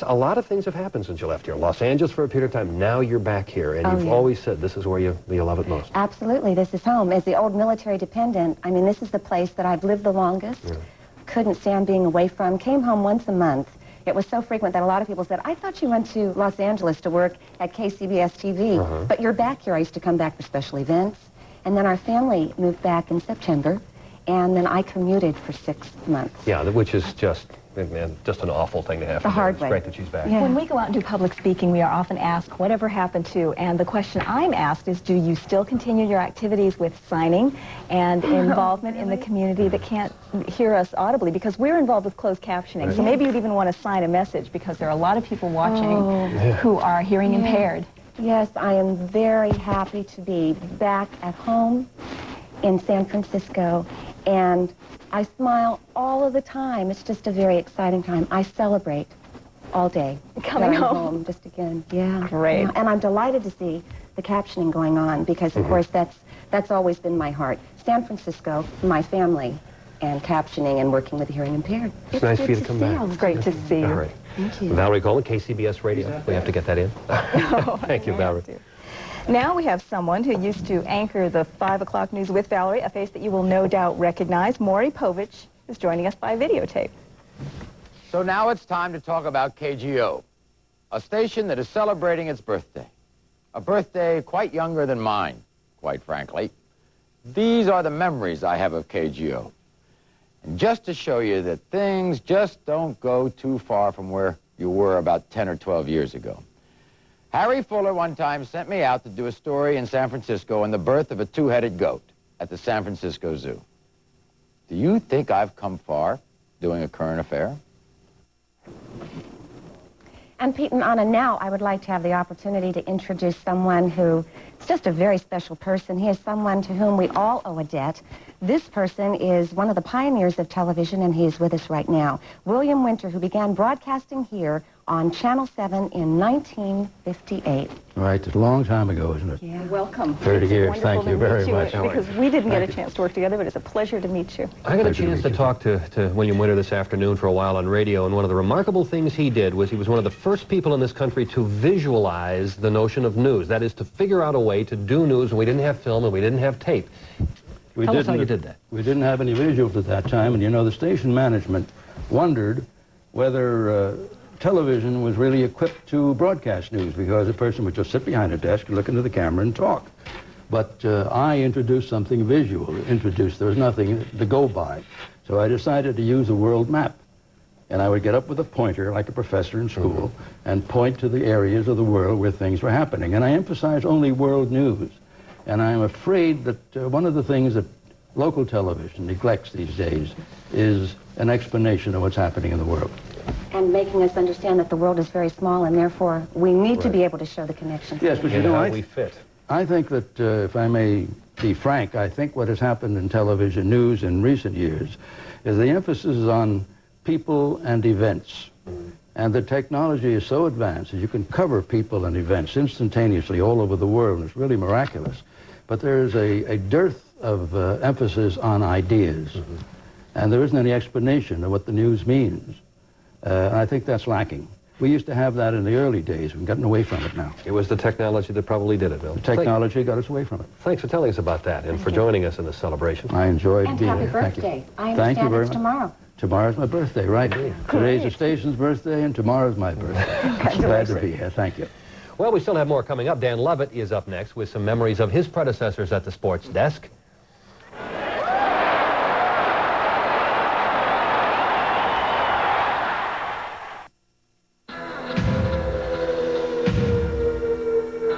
A lot of things have happened since you left here. Los Angeles for a period of time. Now you're back here, and you've always said this is where you love it most. Absolutely, this is home. As the old military dependent, I mean, this is the place that I've lived the longest. Couldn't stand being away from. Came home once a month. It was so frequent that a lot of people said, "I thought you went to Los Angeles to work at KCBS TV, but you're back here." I used to come back for special events, and then our family moved back in September, and then I commuted for 6 months. Yeah, which is just an awful thing to have to do. Hard It's way. great that she's back. Yeah. When we go out and do public speaking, we are often asked, whatever happened to? And the question I'm asked is, do you still continue your activities with signing and involvement in the community that can't hear us audibly? Because we're involved with closed captioning. So maybe you'd even want to sign a message, because there are a lot of people watching who are hearing impaired. Yes, I am very happy to be back at home in San Francisco, and I smile all of the time. It's just a very exciting time. I celebrate all day. Coming home. Just again, yeah. Great. Yeah. And I'm delighted to see the captioning going on, because of course that's always been my heart. San Francisco, my family, and captioning and working with the hearing impaired. It's nice for you to come back. It's great to see you. All right. Thank you. Valerie Coleman, KCBS Radio. We have to get that in. Thank you, Valerie. Now we have someone who used to anchor the 5 o'clock news with Valerie, a face that you will no doubt recognize. Maury Povich is joining us by videotape. So now it's time to talk about KGO, a station that is celebrating its birthday. A birthday quite younger than mine, quite frankly. These are the memories I have of KGO. And just to show you that things just don't go too far from where you were about 10 or 12 years ago. Harry Fuller one time sent me out to do a story in San Francisco on the birth of a two-headed goat at the San Francisco Zoo. Do you think I've come far doing a current affair? And Pete and Anna, now I would like to have the opportunity to introduce someone who is just a very special person. He is someone to whom we all owe a debt. This person is one of the pioneers of television, and he's with us right now. William Winter, who began broadcasting here on Channel 7 in 1958. Right, it's a long time ago, isn't it? Yeah. Welcome. 30 years. Thank you very much. Because we didn't get a chance to work together, but it's a pleasure to meet you. I got a chance to talk to William Winter this afternoon for a while on radio, and one of the remarkable things he did was he was one of the first people in this country to visualize the notion of news. That is, to figure out a way to do news when we didn't have film and we didn't have tape. Tell us how you did that. We didn't have any visuals at that time, and you know, the station management wondered whether television was really equipped to broadcast news, because a person would just sit behind a desk and look into the camera and talk. But I introduced something visual. There was nothing to go by. So I decided to use a world map. And I would get up with a pointer, like a professor in school, and point to the areas of the world where things were happening. And I emphasize only world news. And I'm afraid that one of the things that local television neglects these days is an explanation of what's happening in the world. And making us understand that the world is very small, and therefore we need to be able to show the connections. Yes, but you know, how we fit. I think that, if I may be frank, I think what has happened in television news in recent years is the emphasis is on people and events. And the technology is so advanced that you can cover people and events instantaneously all over the world. It's really miraculous. But there is a dearth of emphasis on ideas. And there isn't any explanation of what the news means. I think that's lacking. We used to have that in the early days. We've gotten away from it now. It was the technology that probably did it, Bill. The technology got us away from it. Thanks for telling us about that and for joining us in this celebration. I enjoyed And being happy here. birthday. I Thank you understand very it's much. tomorrow. Tomorrow's my birthday, right? Today's the station's birthday, and tomorrow's my birthday. Glad to be here. Thank you. Well, we still have more coming up. Dan Lovett is up next with some memories of his predecessors at the sports desk.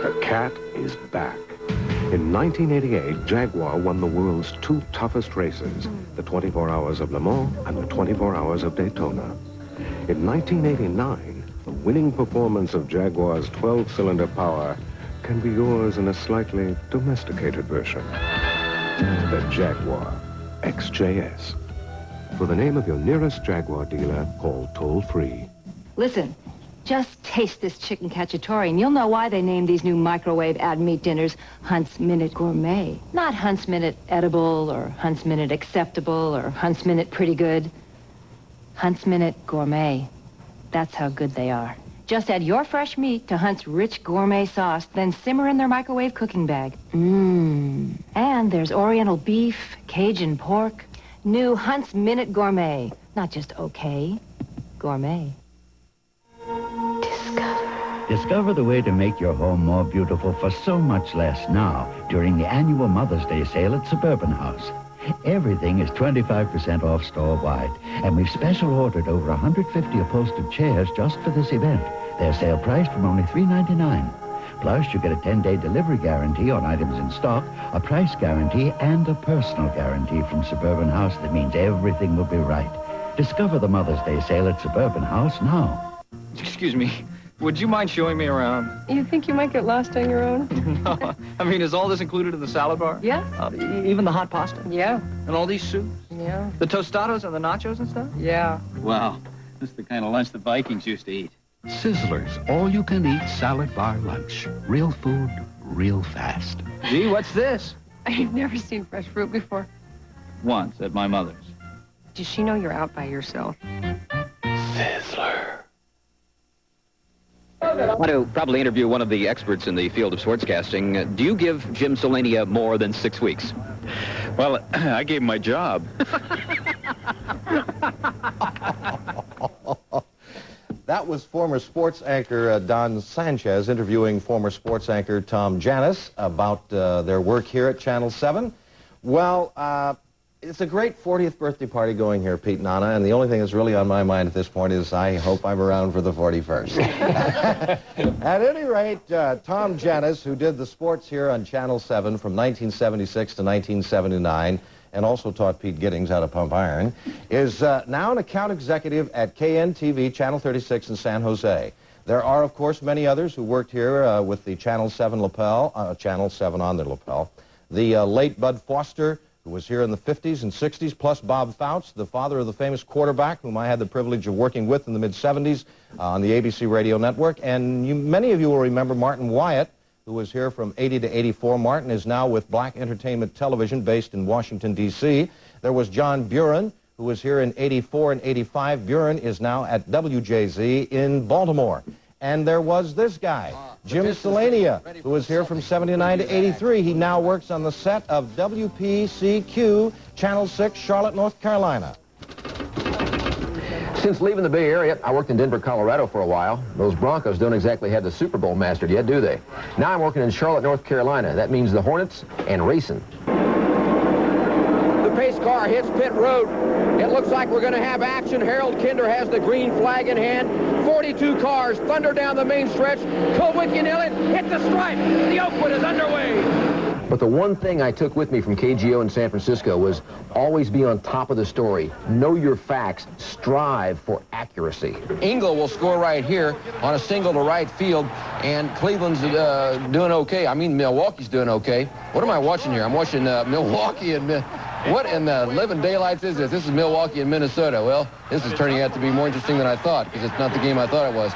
The cat is back. In 1988, Jaguar won the world's two toughest races, the 24 Hours of Le Mans and the 24 Hours of Daytona. In 1989, the winning performance of Jaguar's 12-cylinder power can be yours in a slightly domesticated version. The Jaguar XJS. For the name of your nearest Jaguar dealer, call toll-free. Listen, just taste this chicken cacciatore and you'll know why they named these new microwave ad meat dinners Hunt's Minute Gourmet. Not Hunt's Minute Edible or Hunt's Minute Acceptable or Hunt's Minute Pretty Good. Hunt's Minute Gourmet. That's how good they are. Just add your fresh meat to Hunt's rich gourmet sauce, then simmer in their microwave cooking bag. Mmm. And there's Oriental beef, Cajun pork. New Hunt's Minute Gourmet. Not just okay, gourmet. Discover the way to make your home more beautiful for so much less now during the annual Mother's Day sale at Suburban House. Everything is 25% off store-wide, and we've special ordered over 150 upholstered chairs just for this event. They're sale priced from only $3.99. Plus, you get a 10-day delivery guarantee on items in stock, a price guarantee, and a personal guarantee from Suburban House that means everything will be right. Discover the Mother's Day sale at Suburban House now. Excuse me. Would you mind showing me around? You think you might get lost on your own? No. I mean, is all this included in the salad bar? Yeah. Even the hot pasta? Yeah. And all these soups? Yeah. The tostadas and the nachos and stuff? Yeah. Wow. This is the kind of lunch the Vikings used to eat. Sizzlers, all-you-can-eat salad bar lunch. Real food, real fast. Gee, what's this? I've never seen fresh fruit before. Once, at my mother's. Does she know you're out by yourself? Sizzler. I want to probably interview one of the experts in the field of sportscasting. Do you give Jim Solania more than 6 weeks? Well, I gave him my job. That was former sports anchor Don Sanchez interviewing former sports anchor Tom Janus about their work here at Channel 7. Well, it's a great 40th birthday party going here, Pete and Anna, and the only thing that's really on my mind at this point is I hope I'm around for the 41st. At any rate, Tom Janus, who did the sports here on Channel 7 from 1976 to 1979, and also taught Pete Giddings how to pump iron, is now an account executive at KNTV Channel 36 in San Jose. There are, of course, many others who worked here with the Channel 7 lapel, Channel 7 on their lapel. The late Bud Foster, who was here in the 50s and 60s, plus Bob Fouts, the father of the famous quarterback, whom I had the privilege of working with in the mid-70s on the ABC radio network. And many of you will remember Martin Wyatt, who was here from 80 to 84. Martin is now with Black Entertainment Television, based in Washington, D.C. There was John Buren, who was here in 84 and 85. Buren is now at WJZ in Baltimore. And there was this guy, Jim Selania, who was here from 79 to 83. He now works on the set of WPCQ, Channel 6, Charlotte, North Carolina. Since leaving the Bay Area, I worked in Denver, Colorado for a while. Those Broncos don't exactly have the Super Bowl mastered yet, do they? Now I'm working in Charlotte, North Carolina. That means the Hornets and racing. The pace car hits pit road. It looks like we're going to have action. Harold Kinder has the green flag in hand. 42 cars thunder down the main stretch. Kulwicki and Elliott hit the stripe. The Oakwood is underway. But the one thing I took with me from KGO in San Francisco was always be on top of the story. Know your facts. Strive for accuracy. Engel will score right here on a single to right field, and Cleveland's doing okay. I mean, Milwaukee's doing okay. What am I watching here? I'm watching Milwaukee and... What in the living daylights is this? This is Milwaukee and Minnesota. Well, this is turning out to be more interesting than I thought, because it's not the game I thought it was.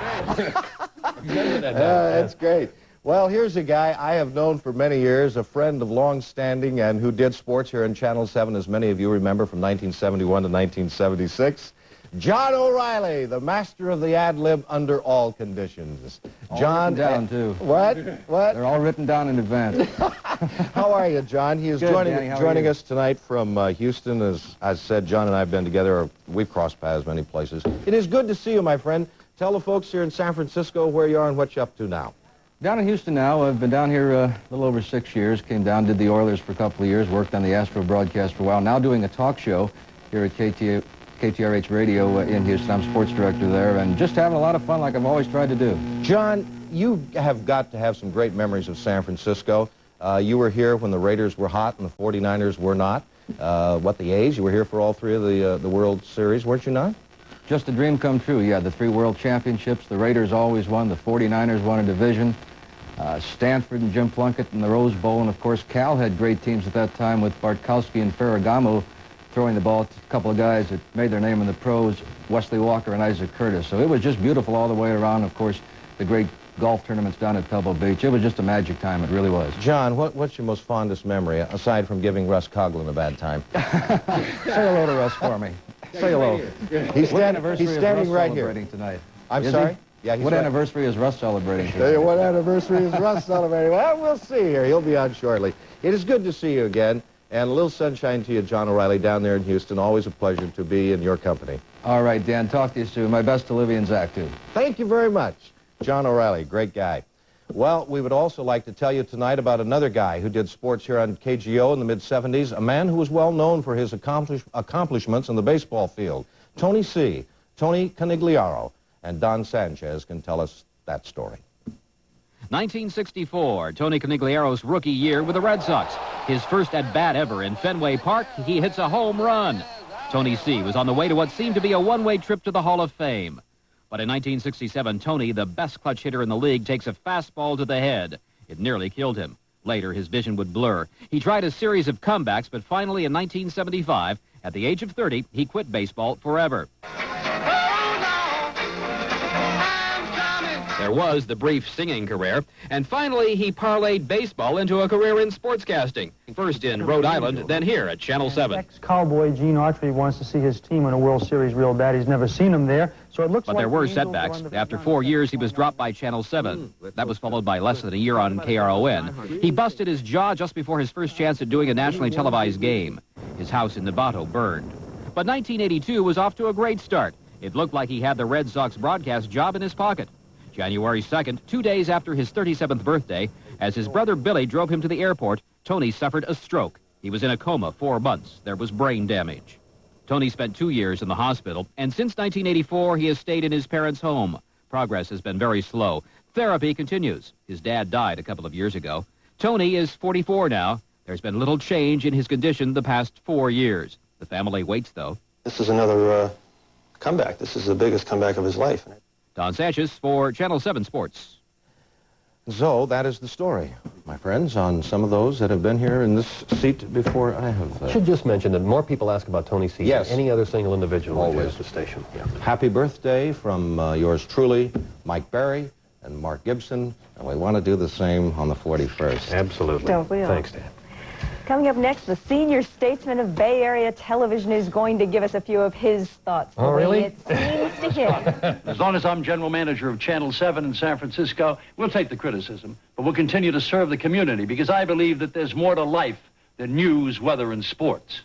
That's great. Well, here's a guy I have known for many years, a friend of long standing, and who did sports here on Channel 7, as many of you remember, from 1971 to 1976. John O'Reilly, the master of the ad-lib under all conditions. John, down too. What? They're all written down in advance. How are you, John? He is joining us tonight from Houston. As I said, John and I have been together. We've crossed paths many places. It is good to see you, my friend. Tell the folks here in San Francisco where you are and what you're up to now. Down in Houston now. I've been down here a little over 6 years. Came down, did the Oilers for a couple of years, worked on the Astro broadcast for a while. Now doing a talk show here at KTRH Radio in Houston. I'm sports director there, and just having a lot of fun like I've always tried to do. John, you have got to have some great memories of San Francisco. You were here when the Raiders were hot and the 49ers were not. The A's? You were here for all three of the World Series, weren't you not? Just a dream come true, yeah. The 3 World Championships. The Raiders always won. The 49ers won a division. Stanford and Jim Plunkett in the Rose Bowl. And, of course, Cal had great teams at that time with Bartkowski and Ferragamo throwing the ball to a couple of guys that made their name in the pros, Wesley Walker and Isaac Curtis. So it was just beautiful all the way around. Of course, the great golf tournaments down at Pebble Beach. It was just a magic time. It really was. John, what's your most fondest memory, aside from giving Russ Coughlin a bad time? Say hello to Russ for me. Say hello. He's standing right here. Tonight? I'm sorry? Yeah, what anniversary is Russ celebrating tonight? What anniversary is Russ celebrating? Well, we'll see here. He'll be on shortly. It is good to see you again. And a little sunshine to you, John O'Reilly, down there in Houston. Always a pleasure to be in your company. All right, Dan. Talk to you soon. My best to Livy and Zach, too. Thank you very much. John O'Reilly, great guy. Well, we would also like to tell you tonight about another guy who did sports here on KGO in the mid-70s, a man who was well known for his accomplishments in the baseball field. Tony C., Tony Conigliaro, and Don Sanchez can tell us that story. 1964, Tony Conigliaro's rookie year with the Red Sox. His first at-bat ever in Fenway Park, he hits a home run. Tony C. was on the way to what seemed to be a one-way trip to the Hall of Fame. But in 1967, Tony, the best clutch hitter in the league, takes a fastball to the head. It nearly killed him. Later, his vision would blur. He tried a series of comebacks, but finally in 1975, at the age of 30, he quit baseball forever. There was the brief singing career, and finally he parlayed baseball into a career in sportscasting. First in Rhode Island, then here at Channel 7. Ex-Cowboy Gene Autry wants to see his team in a World Series real bad. He's never seen them there, so it looks like... But there were setbacks. After 4 years, he was dropped by Channel 7. That was followed by less than a year on KRON. He busted his jaw just before his first chance at doing a nationally televised game. His house in Novato burned. But 1982 was off to a great start. It looked like he had the Red Sox broadcast job in his pocket. January 2nd, 2 days after his 37th birthday, as his brother Billy drove him to the airport, Tony suffered a stroke. He was in a coma 4 months. There was brain damage. Tony spent 2 years in the hospital, and since 1984, he has stayed in his parents' home. Progress has been very slow. Therapy continues. His dad died a couple of years ago. Tony is 44 now. There's been little change in his condition the past 4 years. The family waits, though. This is another comeback. This is the biggest comeback of his life. Don Sanchez for Channel 7 Sports. So that is the story, my friends, on some of those that have been here in this seat before I have. Should just mention that more people ask about Tony C. Yes. than any other single individual Always. at the station. Yeah. Happy birthday from yours truly, Mike Berry and Mark Gibson, and we want to do the same on the 41st. Absolutely. Don't we all? Thanks, Dan. Coming up next, the senior statesman of Bay Area television is going to give us a few of his thoughts. Oh, the way really? It seems to him. As long as I'm general manager of Channel 7 in San Francisco, we'll take the criticism, but we'll continue to serve the community because I believe that there's more to life than news, weather, and sports.